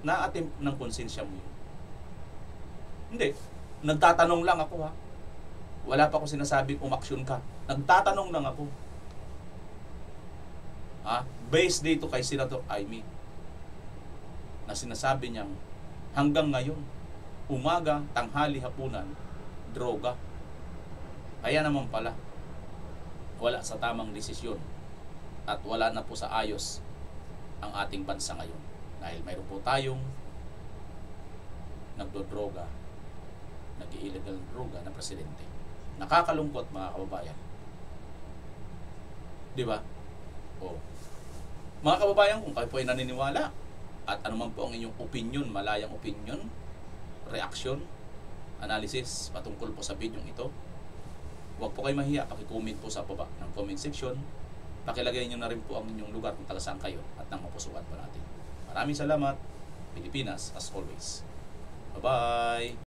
na-attempt ng konsensya mo yun? Hindi. Nagtatanong lang ako ha. Wala pa ako sinasabing umaksyon ka. Nagtatanong lang ako. Ha? Based dito kay Senator Amy na sinasabi niyang hanggang ngayon, umaga, tanghali, hapunan, droga. Kaya naman pala, wala sa tamang desisyon at wala na po sa ayos ang ating bansa ngayon. Dahil mayroon po tayong nagdodroga, nag-illegal droga na presidente. Nakakalungkot mga kababayan. Di ba? O, mga kababayan, kung kayo po ay naniniwala at anuman po ang inyong opinion, malayang opinion, reaksyon, analysis patungkol po sa video ito, huwag po kayo mahiya, paki-comment po sa baba ng comment section. Pakilagay nyo na rin po ang inyong lugar kung taga saan kayo at nang mapusukan pa natin. Maraming salamat. Pilipinas as always. Bye-bye!